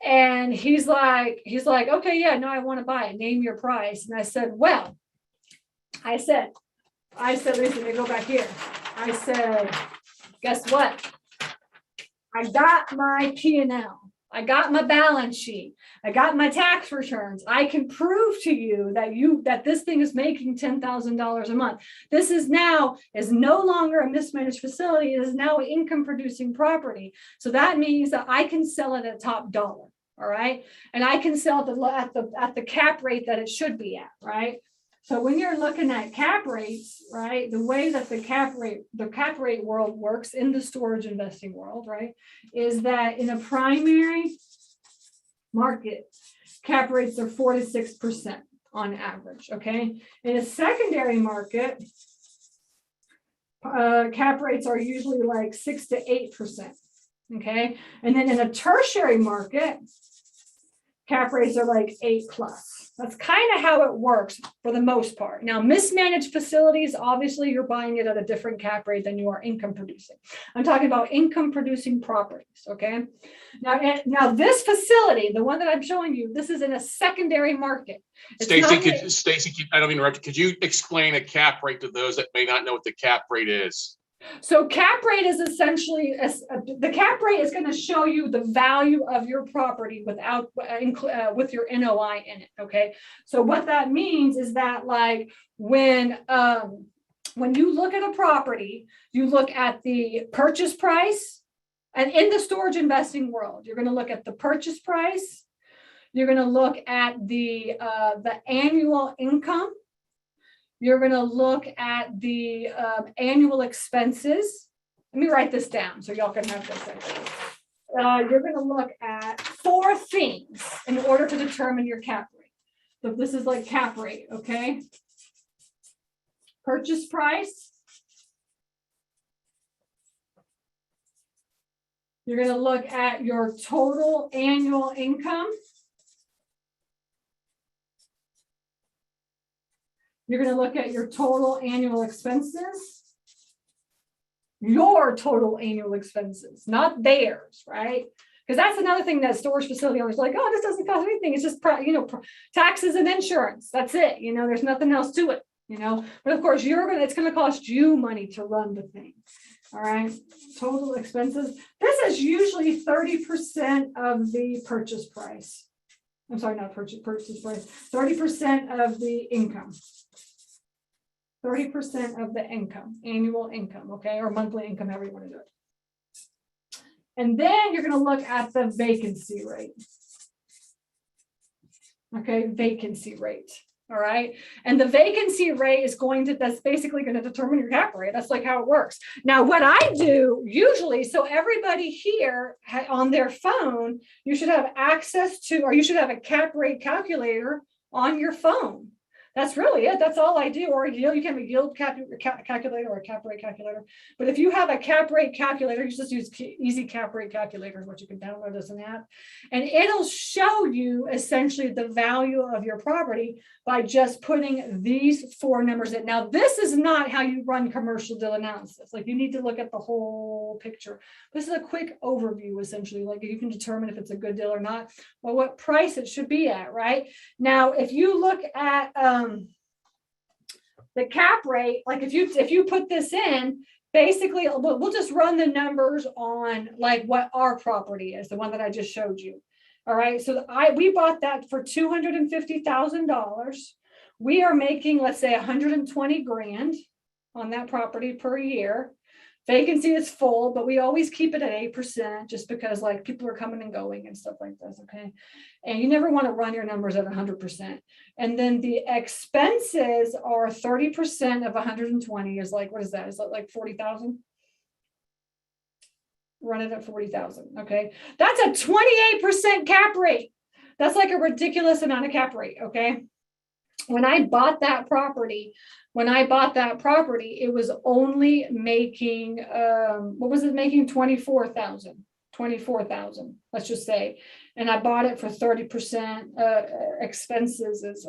And he's like, "Okay, yeah, no, I want to buy it. Name your price." And I said, listen, let me go back here. I said, "Guess what? I got my P&L. I got my balance sheet. I got my tax returns. I can prove to you that this thing is making $10,000 a month. This is no longer a mismanaged facility. It is now an income producing property. So that means that I can sell it at top dollar. All right. And I can sell it at the cap rate that it should be at. Right. So when you're looking at cap rates, right, the way that the cap rate world works in the storage investing world, right, is that in a primary market, cap rates are 4 to 6% on average. Okay. In a secondary market, cap rates are usually like 6 to 8%. Okay. And then in a tertiary market, cap rates are like 8+. That's kind of how it works for the most part. Now, mismanaged facilities, obviously, you're buying it at a different cap rate than you are income producing. I'm talking about income producing properties, okay? Now this facility, the one that I'm showing you, this is in a secondary market. Stacy, I don't mean to interrupt you. Could you explain a cap rate to those that may not know what the cap rate is? So cap rate is essentially, the cap rate is going to show you the value of your property with your NOI in it. Okay. So what that means is that, like, when when you look at a property, you look at the purchase price. And in the storage investing world, you're going to look at the purchase price. You're going to look at the annual income. You're going to look at the annual expenses. Let me write this down so y'all can have this. You're going to look at 4 things in order to determine your cap rate. So this is like cap rate, okay? Purchase price. You're going to look at your total annual income. You're going to look at your total annual expenses. Your total annual expenses, not theirs, right? Because that's another thing that storage facility owners are like, oh, this doesn't cost anything. It's just, taxes and insurance. That's it. There's nothing else to it, But of course, it's going to cost you money to run the thing. All right. Total expenses. This is usually 30% of the purchase price. I'm sorry, not purchase price. 30% of the income. 30% of the income, annual income, okay, or monthly income, however you want to do it. And then you're going to look at the vacancy rate. Okay, vacancy rate. All right. And the vacancy rate is that's basically going to determine your cap rate. That's like how it works. Now, what I do usually, so everybody here on their phone, you should have access to, or you should have a cap rate calculator on your phone. That's really it. That's all I do. Or you can have a yield calculator or a cap rate calculator. But if you have a cap rate calculator, you just use Easy Cap Rate Calculator, which you can download as an app, and it'll show you essentially the value of your property by just putting these 4 numbers in. Now, this is not how you run commercial deal analysis. Like, you need to look at the whole picture. This is a quick overview, essentially. Like, you can determine if it's a good deal or not, or what price it should be at, right? Now, if you look at the cap rate, like if you put this in, basically we'll just run the numbers on like what our property is, the one that I just showed you. All right, so we bought that for $250,000. We are making, let's say, 120 grand on that property per year. Vacancy is full, but we always keep it at 8% just because like people are coming and going and stuff like this, okay? And you never want to run your numbers at 100%. And then the expenses are 30% of 120 is like, what is that? Is that like 40,000? Run it at 40,000, okay? That's a 28% cap rate. That's like a ridiculous amount of cap rate, okay? When I bought that property, it was only making, what was it making? 24,000, let's just say. And I bought it for 30%, expenses is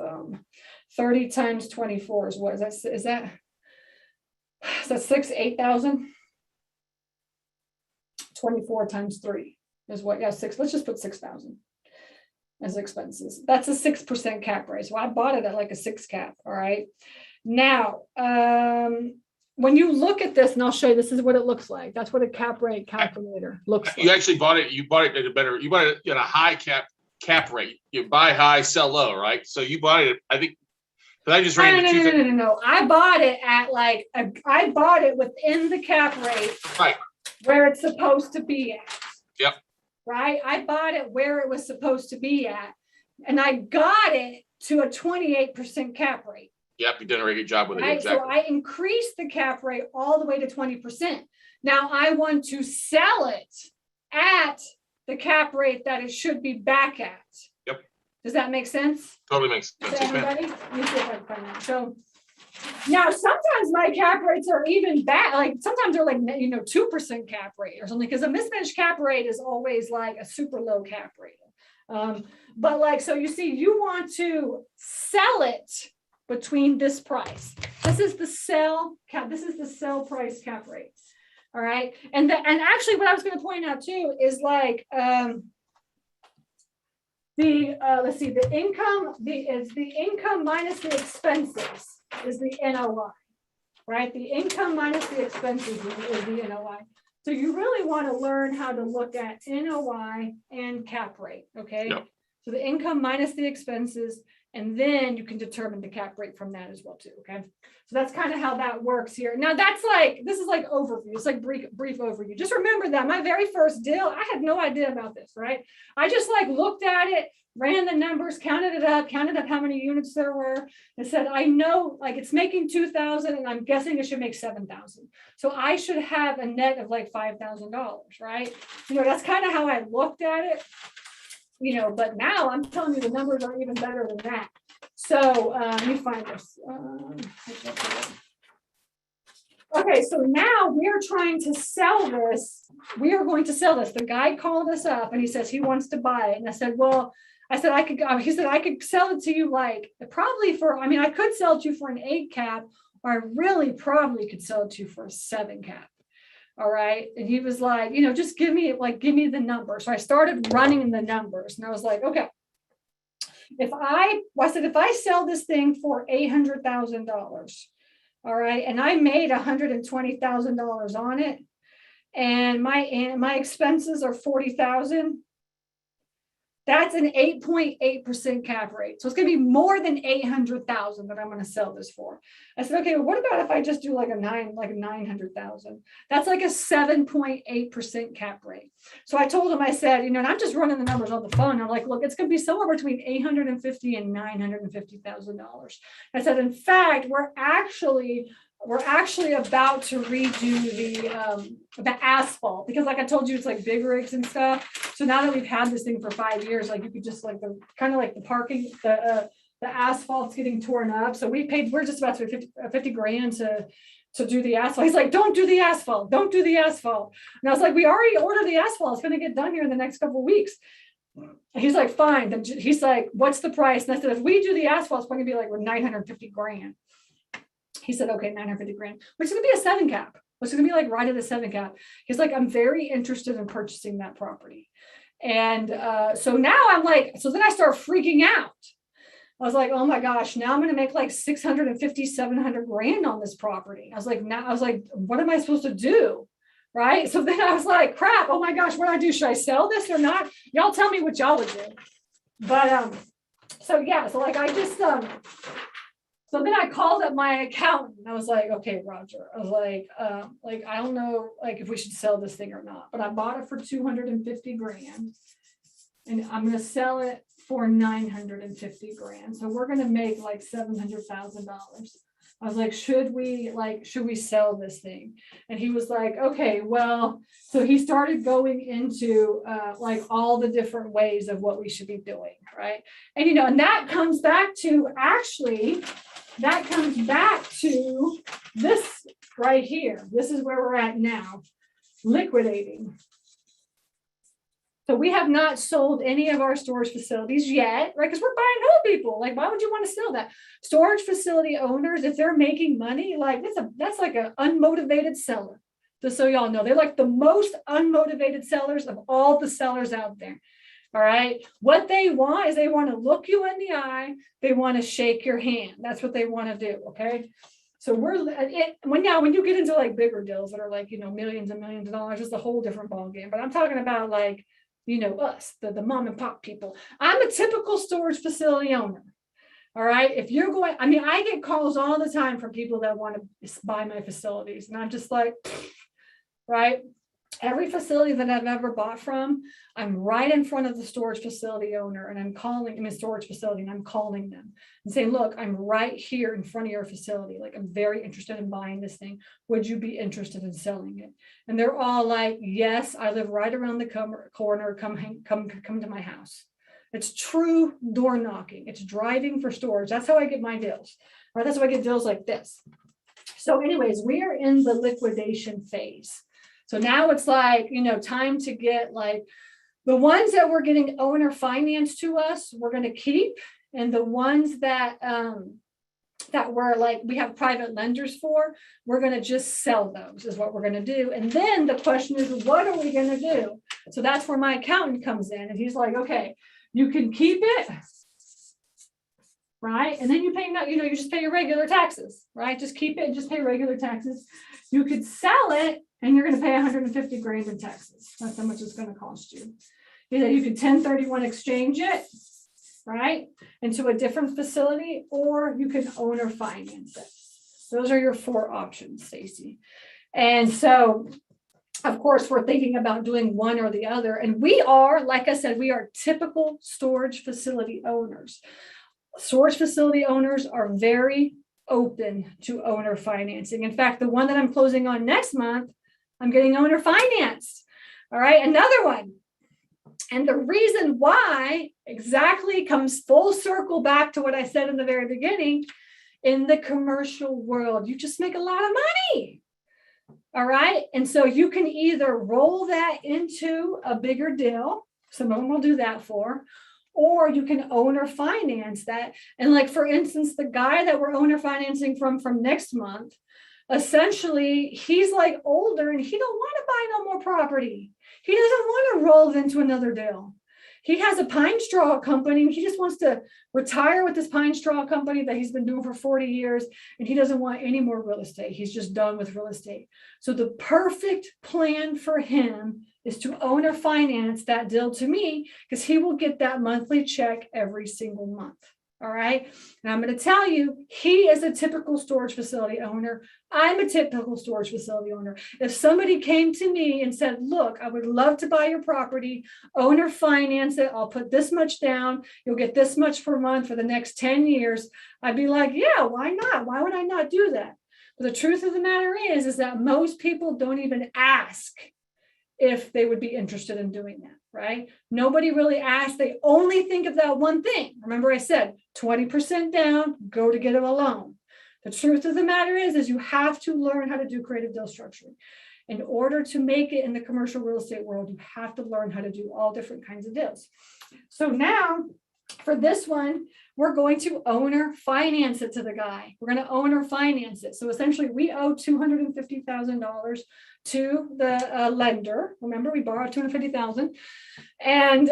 30 times 24 is what is that? Is that 8,000? 24 times 3 is what? Yeah, 6. Let's just put 6,000 as expenses. That's a 6% cap rate. So I bought it at like a 6 cap. All right. Now, when you look at this, and I'll show you, this is what it looks like. That's what a cap rate calculator looks like. You actually bought it. You bought it at a high cap rate. You buy high, sell low, right? So you bought it. I think. But I just ran No. I bought it at like I bought it within the cap rate, right, where it's supposed to be at. Yep. Right. I bought it where it was supposed to be at, and I got it to a 28% cap rate. Yep, you did a very good job with it. Exactly. So I increased the cap rate all the way to 20%. Now I want to sell it at the cap rate that it should be back at. Yep. Does that make sense? Totally makes sense. To everybody? So now sometimes my cap rates are even bad. Like sometimes they're like 2% cap rate or something, because a mismanaged cap rate is always like a super low cap rate. But like, so you see, you want to sell it between this price. This is the sell cap. This is the sell price cap rate. All right. And actually what I was going to point out too is like let's see, the income minus the expenses is the NOI. Right? The income minus the expenses is the NOI. So you really want to learn how to look at NOI and cap rate. Okay. Yep. So the income minus the expenses And then you can determine the cap rate from that as well too, okay? So that's kind of how that works here. Now that's like, this is like overview. It's like brief overview. Just remember that my very first deal, I had no idea about this, right? I just like looked at it, ran the numbers, counted up how many units there were, and said, I know like it's making 2,000 and I'm guessing it should make 7,000. So I should have a net of like $5,000, right? You know, that's kind of how I looked at it. You know, but now I'm telling you the numbers are even better than that. So let me find this. Okay, so now we're trying to sell this. We are going to sell this. The guy called us up and he says he wants to buy it. And I said, well, he said, I could sell it to you like probably for, I mean, I could sell it to you for an 8 cap, or I really probably could sell it to you for a 7 cap. All right. And he was like, you know, just give me the number. So I started running the numbers and I was like, okay, if I sell this thing for $800,000, all right, and I made $120,000 on it, and my expenses are $40,000, that's an 8.8% cap rate. So it's going to be more than $800,000 that I'm going to sell this for. I said, okay, well, what about if I just do like a 900,000? That's like a 7.8% cap rate. So I told him, I said, you know, and I'm just running the numbers on the phone. I'm like, look, it's going to be somewhere between $850,000 and $950,000. I said, in fact, we're actually about to redo the asphalt, because like I told you, it's like big rigs and stuff. So now that we've had this thing for 5 years, like you could just like the kind of like the parking, the asphalt's getting torn up. So we're just about to pay 50 grand to do the asphalt. He's like, don't do the asphalt. Don't do the asphalt. And I was like, we already ordered the asphalt. It's going to get done here in the next couple of weeks. And he's like, fine. Then he's like, what's the price? And I said, if we do the asphalt, it's going to be like 950 grand. He said, okay, 950 grand, which is going to be a 7 cap. It's going to be like right at a 7 cap. He's like, I'm very interested in purchasing that property. And so now I'm like, so then I start freaking out. I was like, oh my gosh, now I'm going to make like 650, 700 grand on this property. I was like, what am I supposed to do? Right. So then I was like, crap. Oh my gosh, what do I do? Should I sell this or not? Y'all tell me what y'all would do. But so yeah, so like I just so then I called up my accountant and I was like, okay, Roger, I was like, I don't know, like if we should sell this thing or not, but I bought it for 250 grand and I'm going to sell it for 950 grand. So we're going to make like $700,000. I was like, should we sell this thing? And he was like, okay, well, so he started going into like all the different ways of what we should be doing. Right. And, you know, and that comes back to this right here. This is where we're at now, liquidating. So we have not sold any of our storage facilities yet, right? Because we're buying home people. Like, why would you want to sell that? Storage facility owners, if they're making money, like that's like an unmotivated seller. Just so y'all know, they're like the most unmotivated sellers of all the sellers out there. All right. What they want is they want to look you in the eye. They want to shake your hand. That's what they want to do. Okay. So when you get into like bigger deals that are like, you know, millions and millions of dollars, it's a whole different ballgame. But I'm talking about like, you know, us, the mom and pop people. I'm a typical storage facility owner. All right. If you're going, I mean, I get calls all the time from people that want to buy my facilities. And I'm just like, right. Every facility that I've ever bought from, I'm right in front of the storage facility owner and I'm calling them a storage facility and I'm calling them and saying, look, I'm right here in front of your facility. Like, I'm very interested in buying this thing. Would you be interested in selling it? And they're all like, yes, I live right around the corner. Come to my house. It's true door knocking. It's driving for storage. That's how I get my deals. Right? That's how I get deals like this. So anyways, we are in the liquidation phase. So now it's like, you know, time to get like the ones that we're getting owner finance to us, we're going to keep. And the ones that we're like, we have private lenders for, we're going to just sell those is what we're going to do. And then the question is, what are we going to do? So that's where my accountant comes in and he's like, okay, you can keep it. Right. And then you pay, you know, you just pay your regular taxes, right? Just keep it and just pay regular taxes. You could sell it and you're going to pay 150 grand in taxes. That's how much it's going to cost you. You know, you can 1031 exchange it right, into a different facility, or you can owner finance it. Those are your 4 options, Stacy. And so, of course, we're thinking about doing one or the other. And we are, like I said, we are typical storage facility owners. Storage facility owners are very open to owner financing. In fact, the one that I'm closing on next month, I'm getting owner financed. All right, another one. And the reason why exactly comes full circle back to what I said in the very beginning. In the commercial world, you just make a lot of money. All right. And so you can either roll that into a bigger deal. Some of them will do that for, or you can owner finance that. And like, for instance, the guy that we're owner financing from next month, essentially, he's like older and he don't want to buy no more property. He doesn't want to roll it into another deal. He has a pine straw company. He just wants to retire with this pine straw company that he's been doing for 40 years. And he doesn't want any more real estate. He's just done with real estate. So the perfect plan for him is to owner finance that deal to me, because he will get that monthly check every single month. All right. And I'm going to tell you, he is a typical storage facility owner. I'm a typical storage facility owner. If somebody came to me and said, look, I would love to buy your property, owner finance it, I'll put this much down, you'll get this much per month for the next 10 years. I'd be like, yeah, why not? Why would I not do that? But the truth of the matter is that most people don't even ask if they would be interested in doing that, right? Nobody really asks. They only think of that one thing. Remember I said 20% down, go to get a loan. The truth of the matter is you have to learn how to do creative deal structuring. In order to make it in the commercial real estate world, you have to learn how to do all different kinds of deals. So now for this one, we're going to owner finance it to the guy. We're going to owner finance it. So essentially we owe $250,000 to the lender. Remember, we borrowed $250,000, and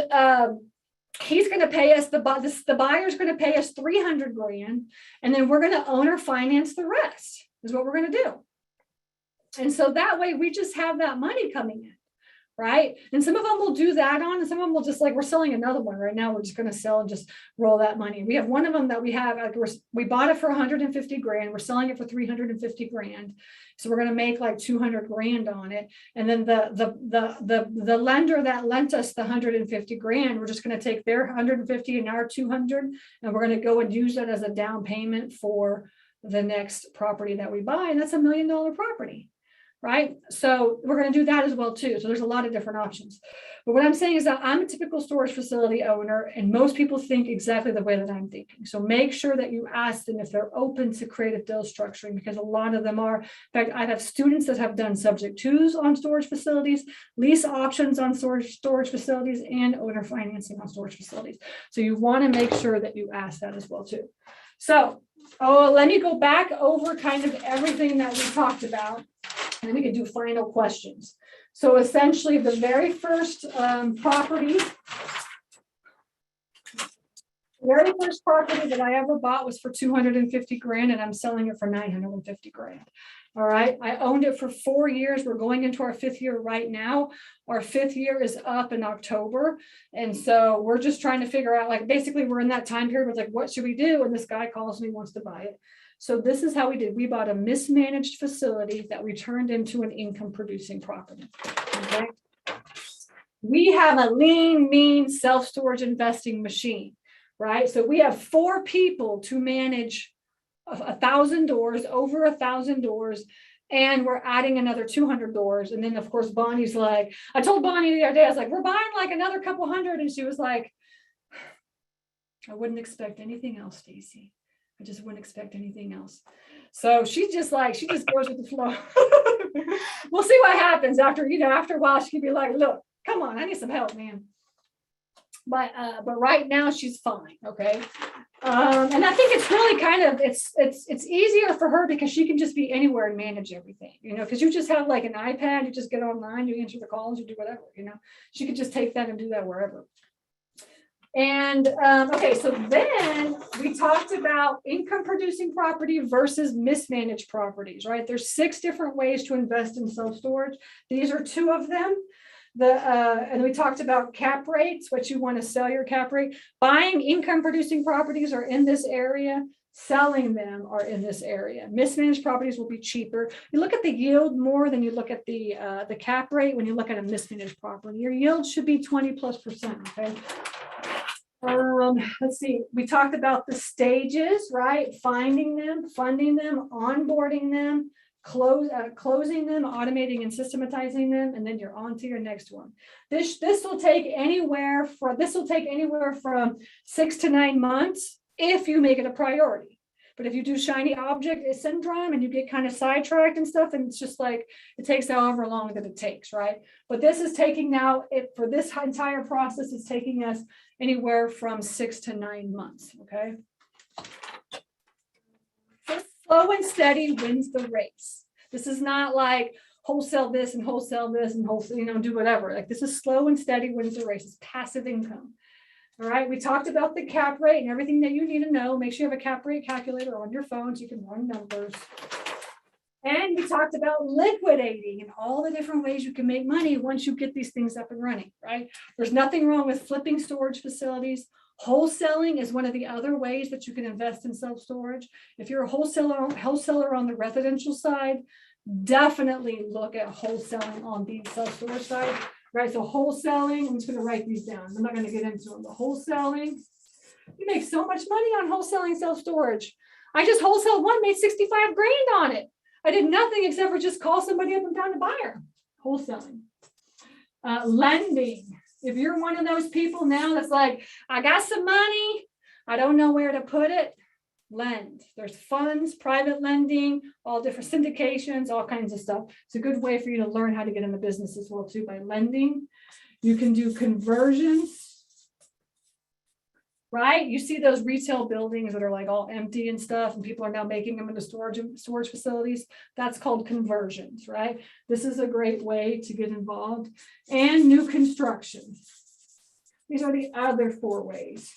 he's going to pay us, the buyer's going to pay us $300,000, and then we're going to owner finance the rest is what we're going to do. And so that way we just have that money coming in. Right. And some of them will do that on, and some of them will just, like, we're selling another one right now. We're just going to sell and just roll that money. We have one of them that we have, we bought it for $150,000. We're selling it for $350,000. So we're going to make like $200,000 on it. And then the lender that lent us the $150,000, we're just going to take their $150,000 and our $200,000, and we're going to go and use that as a down payment for the next property that we buy. And that's $1 million property. Right. So we're going to do that as well, too. So there's a lot of different options. But what I'm saying is that I'm a typical storage facility owner, and most people think exactly the way that I'm thinking. So make sure that you ask them if they're open to creative deal structuring, because a lot of them are. In fact, I have students that have done subject twos on storage facilities, lease options on storage facilities, and owner financing on storage facilities. So you want to make sure that you ask that as well, too. So, let me go back over kind of everything that we talked about, and then we can do final questions. So essentially, the very first property that I ever bought was for $250,000, and I'm selling it for $950,000. All right. I owned it for 4 years. We're going into our 5th year right now. Our 5th year is up in October. And so we're just trying to figure out, like, basically we're in that time period where it's like, what should we do? And this guy calls me, wants to buy it. So this is how we did. We bought a mismanaged facility that we turned into an income producing property. Okay. We have a lean, mean self-storage investing machine, right? So we have 4 people to manage 1,000 doors, over 1,000 doors, and we're adding another 200 doors. And then, of course, Bonnie's like, I told Bonnie the other day, I was like, we're buying like another couple hundred. And she was like, I wouldn't expect anything else, Stacy. I just wouldn't expect anything else. So she's just like, she just goes with the flow. We'll see what happens after a while. She could be like, look, come on, I need some help, man. But right now she's fine. Okay. And I think it's really kind of, it's easier for her because she can just be anywhere and manage everything, because you just have like an iPad, you just get online, you answer the calls, you do whatever, she could just take that and do that wherever. And okay, so then we talked about income producing property versus mismanaged properties, right? There's 6 different ways to invest in self-storage. These are 2 of them. And we talked about cap rates, what you want to sell your cap rate. Buying income producing properties are in this area. Selling them are in this area. Mismanaged properties will be cheaper. You look at the yield more than you look at the cap rate when you look at a mismanaged property. Your yield should be 20+%. Okay. Let's see. We talked about the stages, right? Finding them, funding them, onboarding them, closing them, automating and systematizing them, and then you're on to your next one. This will take anywhere from 6 to 9 months if you make it a priority. But if you do shiny object syndrome and you get kind of sidetracked and stuff, and it's just like it takes however long that it takes, right? But this is taking for this entire process, it's taking us anywhere from 6 to 9 months. Okay. Slow and steady wins the race. This is not like wholesale this and wholesale this and wholesale, do whatever. Like this is slow and steady wins the race. It's passive income. All right. We talked about the cap rate and everything that you need to know. Make sure you have a cap rate calculator on your phone so you can run numbers. And we talked about liquidating and all the different ways you can make money once you get these things up and running, right? There's nothing wrong with flipping storage facilities. Wholesaling is one of the other ways that you can invest in self-storage. If you're a wholesaler on the residential side, definitely look at wholesaling on the self-storage side, right? So wholesaling, I'm just going to write these down. I'm not going to get into them, but wholesaling, you make so much money on wholesaling self-storage. I just wholesaled one, made 65 grand on it. I did nothing except for just call somebody up and found a buyer. Wholesaling. Lending. If you're one of those people now that's like, I got some money, I don't know where to put it, lend. There's funds, private lending, all different syndications, all kinds of stuff. It's a good way for you to learn how to get in the business as well too by lending. You can do conversions, right? You see those retail buildings that are like all empty and stuff, and people are now making them into storage facilities. That's called conversions, right? This is a great way to get involved. And new construction. These are the other 4 ways,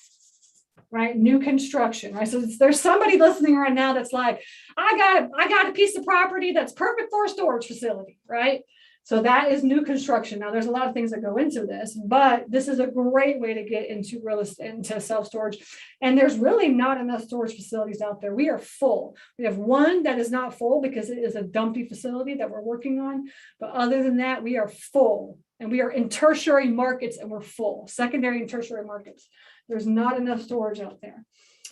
right? New construction, right? So there's somebody listening right now that's like, I got a piece of property that's perfect for a storage facility, right? So that is new construction. Now, there's a lot of things that go into this, but this is a great way to get into real estate, into self-storage. And there's really not enough storage facilities out there. We are full. We have one that is not full because it is a dumpy facility that we're working on. But other than that, we are full. And we are in tertiary markets and we're full. Secondary and tertiary markets. There's not enough storage out there.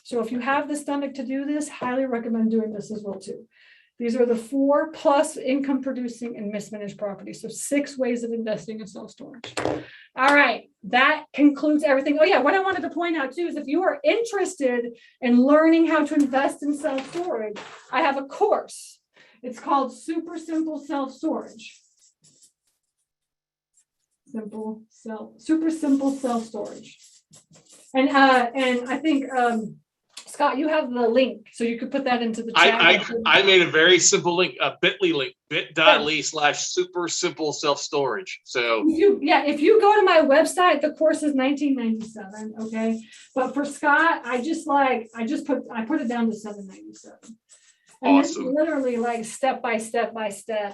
So if you have the stomach to do this, highly recommend doing this as well too. These are the 4+ income producing and mismanaged properties. So 6 ways of investing in self-storage. All right, that concludes everything. Oh yeah, what I wanted to point out too is if you are interested in learning how to invest in self-storage, I have a course. It's called Super Simple Self-Storage. Super Simple Self-Storage. And I think Scott, you have the link, so you could put that into the chat. I made a very simple link, a bit.ly link, bit.ly/super simple self-storage. So if you go to my website, the course is $19.97. Okay. But for Scott, I put it down to $7.97. And awesome. It's literally like step by step.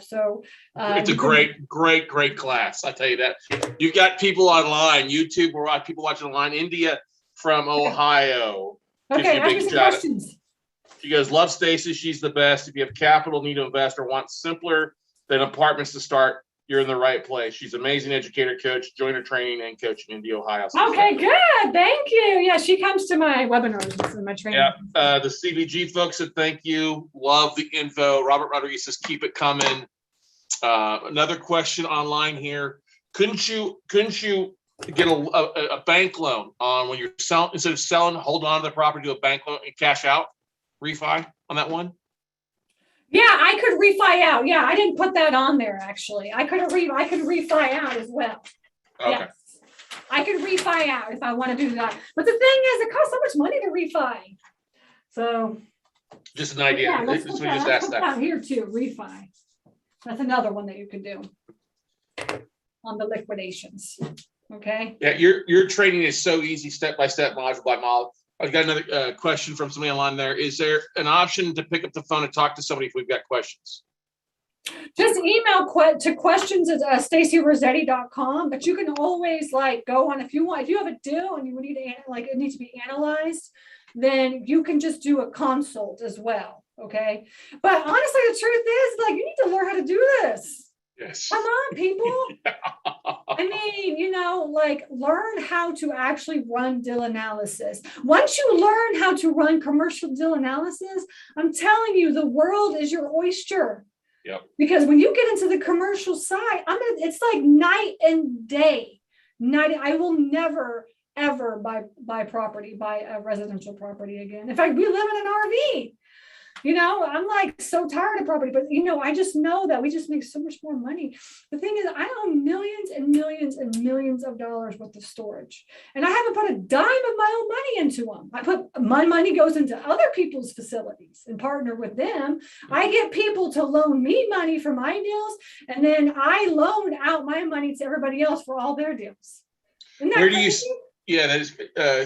So it's a great class. I tell you that. You've got people online, YouTube, or people watching online, India from Ohio. Okay, ask me some questions. She goes, love Stacy. She's the best. If you have capital, need to invest, or want simpler than apartments to start, you're in the right place. She's an amazing educator, coach, join her training and coaching in India, Ohio. Okay, good. Thank you. Yeah, she comes to my webinars and my training. Yeah, the CVG folks said thank you. Love the info. Robert Rodriguez says keep it coming. Another question online here. Couldn't you get a bank loan on when you're selling, instead of selling, hold on to the property, do a bank loan and cash out, refi on that one? Yeah, I could refi out. Yeah, I didn't put that on there actually. I could refi out as well. Okay. Yes. I could refi out if I want to do that. But the thing is, it costs so much money to refi. So just an idea. Yeah, let's put that here too, refi. That's another one that you could do on the liquidations. Okay. Yeah, your training is so easy, step by step, module by module. I've got another question from somebody online there. Is there an option to pick up the phone and talk to somebody if we've got questions? Just email to questions at stacyrossetti.com, but you can always like go on if you want, if you have a deal and you need to like it needs to be analyzed, then you can just do a consult as well. Okay. But honestly, the truth is like you need to learn how to do this. Yes. Come on, people. I mean, you know, like learn how to actually run deal analysis. Once you learn how to run commercial deal analysis, I'm telling you, the world is your oyster. Yep. Because when you get into the commercial side, it's like night and day. I will never, ever buy a residential property again. In fact, we live in an RV. You know, I'm like so tired of property, but you know, I just know that we just make so much more money. The thing is, I own millions and millions and millions of dollars worth of storage, and I haven't put a dime of my own money into them. My money goes into other people's facilities and partner with them. I get people to loan me money for my deals, and then I loan out my money to everybody else for all their deals. Where do you? Yeah, that is.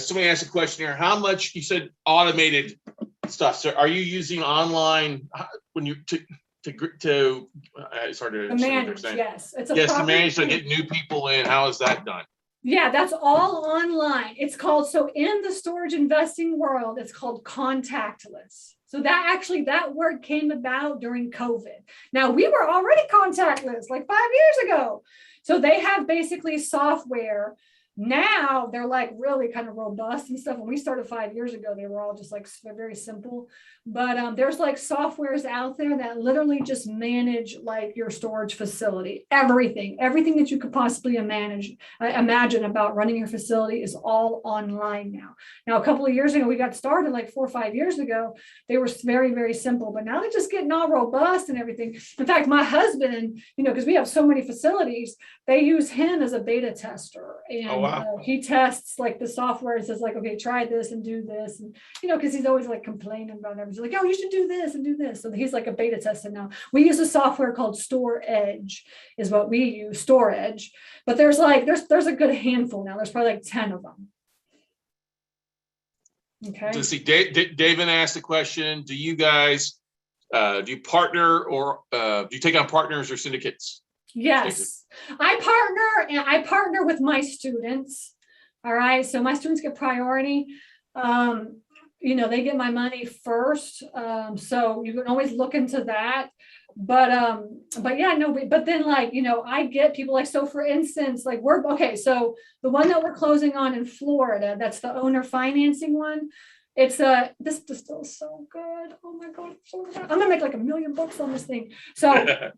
Somebody asked a question here. How much you said automated stuff? So, are you using online when you to it's hard to manage? Yes, it's a to manage to get new people in. How is that done? Yeah, that's all online. It's called, so in the storage investing world, it's called contactless. So that word came about during COVID. Now we were already contactless like 5 years ago. So they have basically software. Now they're like really kind of robust and stuff. When we started 5 years ago, they were all just like very simple. But there's like softwares out there that literally just manage like your storage facility. Everything that you could possibly imagine about running your facility is all online now. Now, a couple of years ago, we got started like 4 or 5 years ago. They were very, very simple, but now they're just getting all robust and everything. In fact, my husband, you know, because we have so many facilities, they use him as a beta tester. And he tests like the software and says like, okay, try this and do this. And, you know, because he's always like complaining about everything. He's like, oh, you should do this and do this. So he's like a beta tester now. We use a software called StoreEdge is what we use, StoreEdge. But there's a good handful now. There's probably like 10 of them. Okay. So see, David asked a question. Do you guys, do you partner or do you take on partners or syndicates? Yes, I partner with my students. All right. So my students get priority. You know, they get my money first. So you can always look into that. But yeah, no, but then like, you know, I get people like, so for instance, like so the one that we're closing on in Florida, that's the owner financing one. It's this still is so good. Oh my God. I'm gonna make like $1 million on this thing. So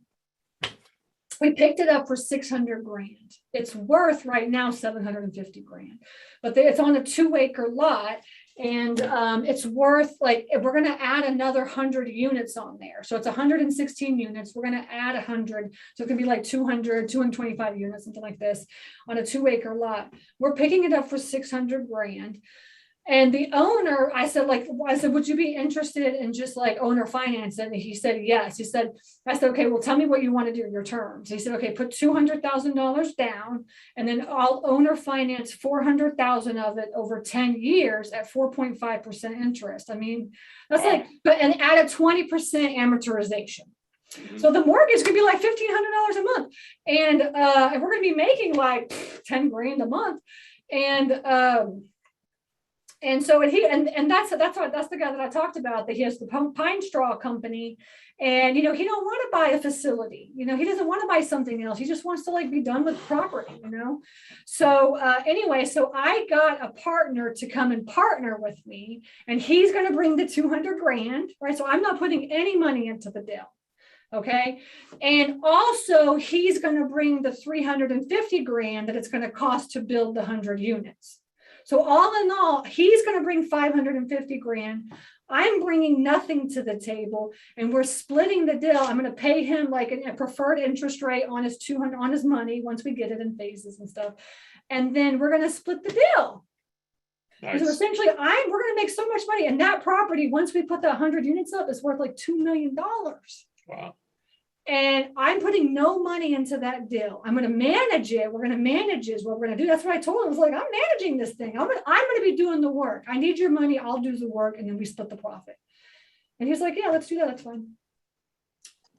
we picked it up for $600,000. It's worth right now $750,000, but it's on a 2-acre lot, and it's worth like, we're going to add another 100 units on there. So it's 116 units. We're going to add 100, so it can be like 225 units, something like this, on a 2-acre lot. We're picking it up for $600,000. And the owner, I said, would you be interested in just like owner finance? And he said, yes. I said, okay, well, tell me what you want to do, your terms. He said, okay, put $200,000 down, and then I'll owner finance 400,000 of it over 10 years at 4.5% interest. I mean, that's and add a 20% amortization. So the mortgage could be like $1,500 a month. And we're going to be making like $10,000 a month. And so that's the guy that I talked about, that he has the pine straw company, and, you know, he don't want to buy a facility, you know, he doesn't want to buy something else. He just wants to like be done with property, you know? So anyway, so I got a partner to come and partner with me, and he's going to bring the $200,000, right? So I'm not putting any money into the deal. Okay. And also he's going to bring the $350,000 that it's going to cost to build the 100 units. So all in all, he's going to bring $550,000. I'm bringing nothing to the table, and we're splitting the deal. I'm going to pay him like a preferred interest rate on his money once we get it in phases and stuff, and then we're going to split the deal. Nice. So essentially, we're going to make so much money, and that property, once we put the 100 units up, is worth like $2 million. Wow. And I'm putting no money into that deal. I'm going to manage it. We're going to manage is what we're going to do. That's what I told him. I was like, I'm managing this thing. I'm going to be doing the work. I need your money. I'll do the work. And then we split the profit. And he's like, yeah, let's do that. That's fine.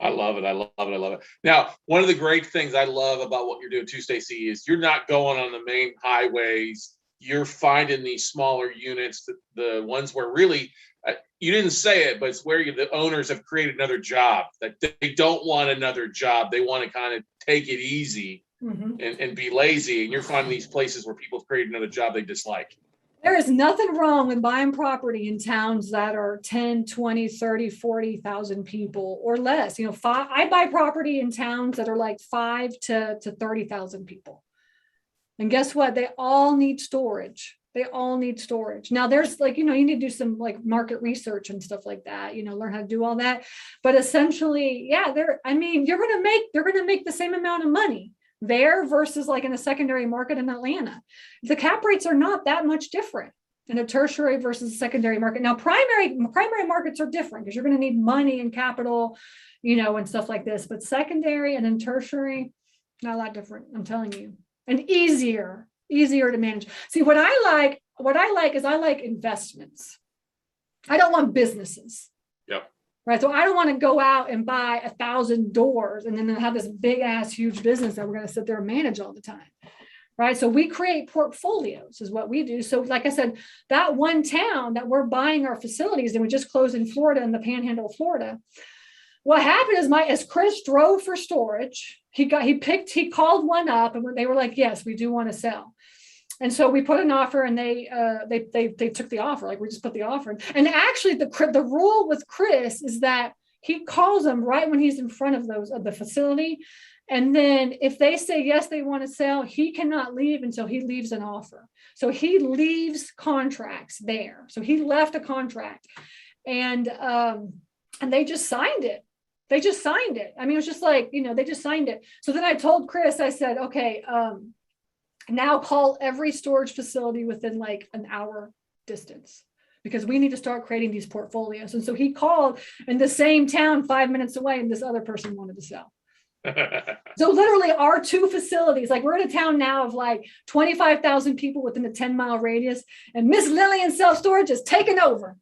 I love it. I love it. I love it. Now, one of the great things I love about what you're doing too, Stacy, is you're not going on the main highways. You're finding these smaller units, the ones where really, you didn't say it, but it's where the owners have created another job, that they don't want another job. They want to kind of take it easy and be lazy. And you're finding these places where people have created another job they dislike. There is nothing wrong with buying property in towns that are 10, 20, 30, 40,000 people or less. You know, I buy property in towns that are like 5 to 30,000 people. And guess what? They all need storage. They all need storage. Now there's like, you know, you need to do some like market research and stuff like that, you know, learn how to do all that. But essentially, yeah, they're going to make the same amount of money there versus like in a secondary market in Atlanta. The cap rates are not that much different in a tertiary versus a secondary market. Now, primary markets are different because you're going to need money and capital, you know, and stuff like this. But secondary and then tertiary, not a lot different, I'm telling you. And easier to manage. See, what I like is I like investments. I don't want businesses. Yep. Right. So I don't want to go out and buy 1,000 doors and then have this big ass huge business that we're going to sit there and manage all the time. Right. So we create portfolios is what we do. So like I said, that one town that we're buying our facilities, and we just closed in Florida, in the Panhandle of Florida. What happened is as Chris drove for storage, he called one up and they were like, yes, we do want to sell. And so we put an offer and they took the offer. Like we just put the offer in. And actually the rule with Chris is that he calls them right when he's in front of the facility. And then if they say, yes, they want to sell, he cannot leave until he leaves an offer. So he leaves contracts there. So he left a contract and they just signed it. They just signed it. I mean, it was just like, you know, they just signed it. So then I told Chris, I said, okay, now call every storage facility within like an hour distance because we need to start creating these portfolios. And so he called in the same town 5 minutes away and this other person wanted to sell. So literally our two facilities, like we're in a town now of like 25,000 people within a 10-mile radius, and Miss Lillian Self-Storage is taking over.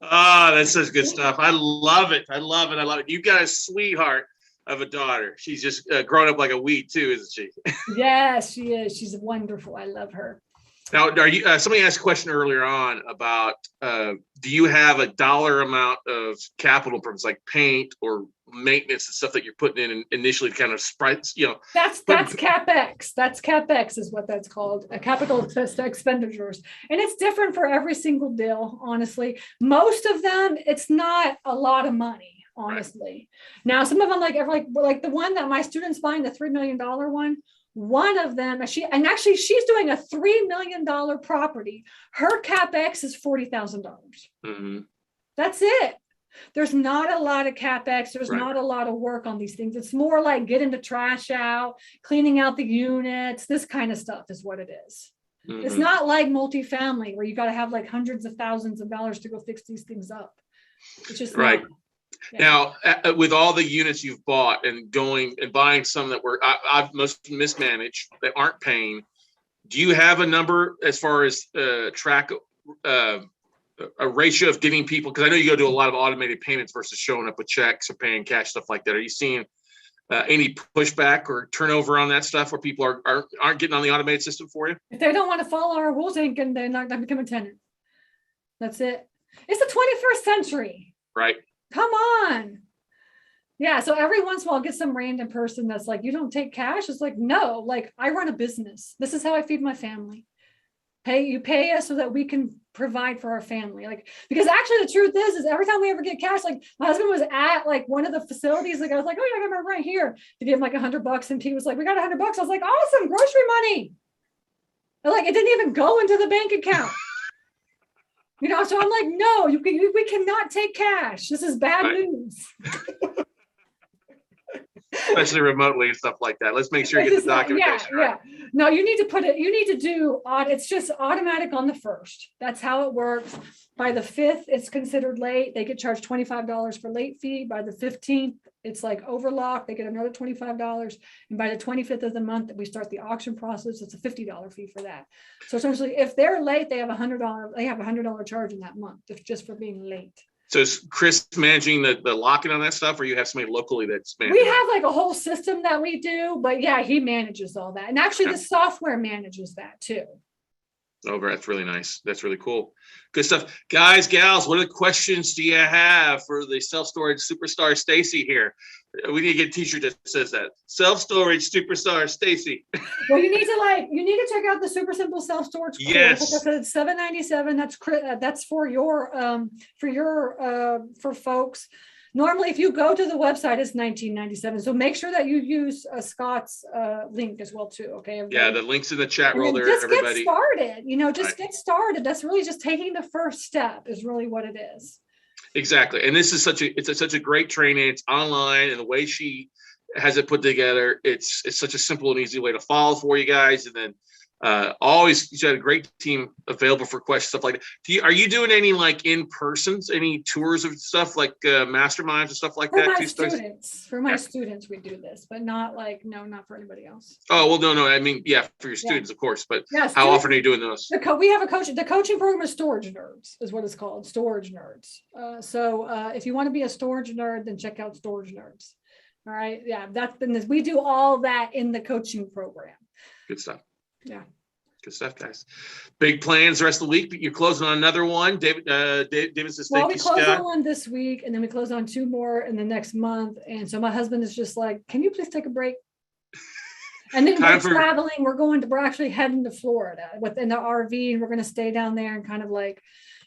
That's such good stuff. I love it. I love it. I love it. You've got a sweetheart of a daughter. She's just grown up like a weed too, isn't she? Yes, she is. She's wonderful. I love her. Now, are you? Somebody asked a question earlier on about do you have a dollar amount of capital improvements like paint or maintenance and stuff that you're putting in initially to kind of sprites, you know? That's CapEx. That's CapEx is what that's called, capital expenditures. And it's different for every single deal, honestly. Most of them, it's not a lot of money, honestly. Right. Now, some of them like the one that my student's buying, the $3 million one of them, she's doing a $3 million property. Her CapEx is $40,000. Mm-hmm. That's it. There's not a lot of CapEx. There's not a lot of work on these things. It's more like getting the trash out, cleaning out the units. This kind of stuff is what it is. Mm-hmm. It's not like multifamily where you got to have like hundreds of thousands of dollars to go fix these things up. It's just right. Not. Yeah. Now, with all the units you've bought and going and buying some that were I've most mismanaged that aren't paying, do you have a number as far as track a ratio of getting people? Because I know you go do a lot of automated payments versus showing up with checks or paying cash, stuff like that. Are you seeing any pushback or turnover on that stuff where people aren't getting on the automated system for you? If they don't want to follow our rules, they're not going to become a tenant. That's it. It's the 21st century. Right. Come on. Yeah. So every once in a while I'll get some random person that's like, you don't take cash. It's like, no, like I run a business. This is how I feed my family. You pay us so that we can provide for our family. Like, because actually the truth is every time we ever get cash, like my husband was at like one of the facilities. Like I was like, oh yeah, I got my right here to give him like $100. And he was like, we got $100. I was like, awesome, grocery money. And like, it didn't even go into the bank account. You know, so I'm like, no, we cannot take cash. This is bad news. Especially remotely and stuff like that. Let's make sure you get the documentation. Yeah. No, you need to do, it's just automatic on the 1st. That's how it works. By the 5th, it's considered late. They get charged $25 for late fee. By the 15th, it's like overlock. They get another $25. And by the 25th of the month, we start the auction process. It's a $50 fee for that. So essentially, if they're late, they have $100 charge in that month just for being late. So is Chris managing the locking on that stuff, or you have somebody locally that's managing? We have like a whole system that we do, but yeah, he manages all that. And actually the software manages that too. Oh, that's really nice. That's really cool. Good stuff. Guys, gals, what other questions do you have for the self-storage superstar Stacy here? We need to get a t-shirt that says that. Self-storage superstar Stacy. Well, you need to check out the Super Simple Self-Storage course. Yes. Like I said, it's $797. That's for folks. Normally, if you go to the website, it's $19.97. So make sure that you use Scott's link as well too. Okay. Everybody? Yeah, the link's in the chat roll there. Just everybody. get started. Get started. That's really just taking the first step is really what it is. Exactly. And this is such a great training. It's online, and the way she has it put together, it's such a simple and easy way to follow for you guys. And then always, you had a great team available for questions, stuff like that. Are you doing any like in-persons, any tours of stuff like masterminds and stuff like that? For my students, we do this, but not for anybody else. Oh, well, no. I mean, yeah, for your students, of course. But how often are you doing those? We have the coaching program is Storage Nerds is what it's called, Storage Nerds. So if you want to be a storage nerd, then check out Storage Nerds. All right. Yeah, we do all that in the coaching program. Good stuff. Yeah. Good stuff, guys. Big plans the rest of the week, but you're closing on another one. David says, well, we close on one this week, and then we close on 2 more in the next month. And so my husband is just like, can you please take a break? And then we're traveling. We're actually heading to Florida within the RV, and we're going to stay down there and kind of like,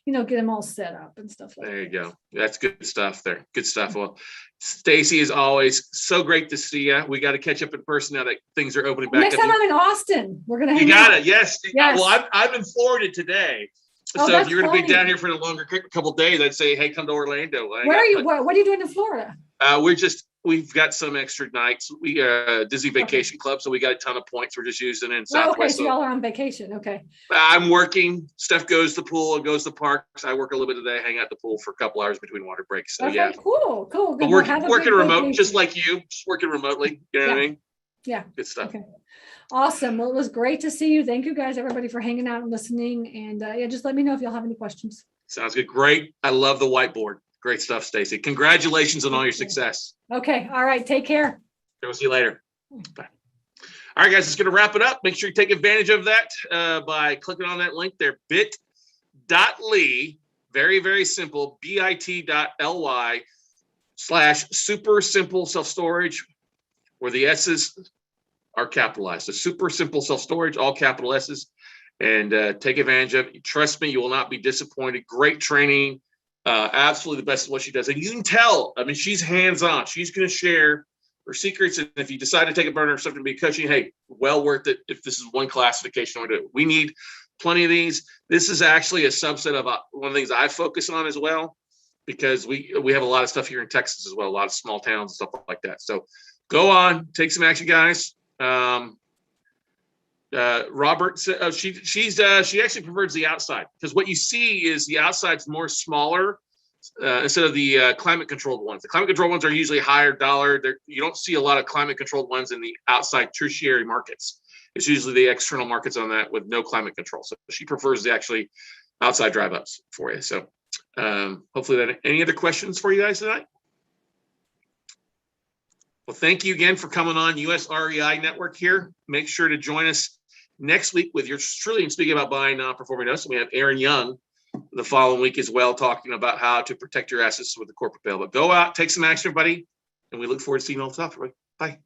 get them all set up and stuff like that. There you go. That's good stuff there. Good stuff. Well, Stacy, is always so great to see you. We got to catch up in person now that things are opening back up. Next time I'm in Austin, we're going to hang out. You got it. Yes. Well, I'm in Florida today. So if you're going to be down here for a longer couple of days, I'd say, hey, come to Orlando. Where are you? What are you doing in Florida? We've got some extra nights. We Disney Vacation Club, so we got a ton of points. We're just using in Southwest. Okay, so y'all are on vacation. Okay. I'm working. Steph goes to the pool, goes to the parks. I work a little bit today, hang out at the pool for a couple hours between water breaks. So yeah. Cool. But working remote, just like you, just working remotely. You know what I mean? Yeah. Good stuff. Okay. Awesome. Well, it was great to see you. Thank you guys, everybody, for hanging out and listening. And just let me know if y'all have any questions. Sounds good. Great. I love the whiteboard. Great stuff, Stacy. Congratulations on all your success. Okay. All right. Take care. We'll see you later. Bye. All right, guys, it's going to wrap it up. Make sure you take advantage of that by clicking on that link there, bit.ly, very, very simple, bit.ly/super simple self-storage, where the S's are capitalized. So super simple self-storage, all capital S's, and take advantage of it. Trust me, you will not be disappointed. Great training. Absolutely the best of what she does. And you can tell, I mean, she's hands-on. She's going to share her secrets. And if you decide to take a burner or something to be coaching, hey, well worth it. If this is one classification, we need plenty of these. This is actually a subset of one of the things I focus on as well, because we have a lot of stuff here in Texas as well, a lot of small towns and stuff like that. So go on, take some action, guys. Robert, she actually prefers the outside, because what you see is the outside's more smaller instead of the climate controlled ones. The climate controlled ones are usually higher dollar. You don't see a lot of climate controlled ones in the outside tertiary markets. It's usually the external markets on that with no climate control. So she prefers the actually outside drive ups for you. So hopefully that. Any other questions for you guys tonight? Well, thank you again for coming on US REI Network here. Make sure to join us next week with yours truly. And speaking about buying non-performing notes, we have Aaron Young the following week as well, talking about how to protect your assets with the corporate bail. But go out, take some action, everybody, and we look forward to seeing you all the time. Bye.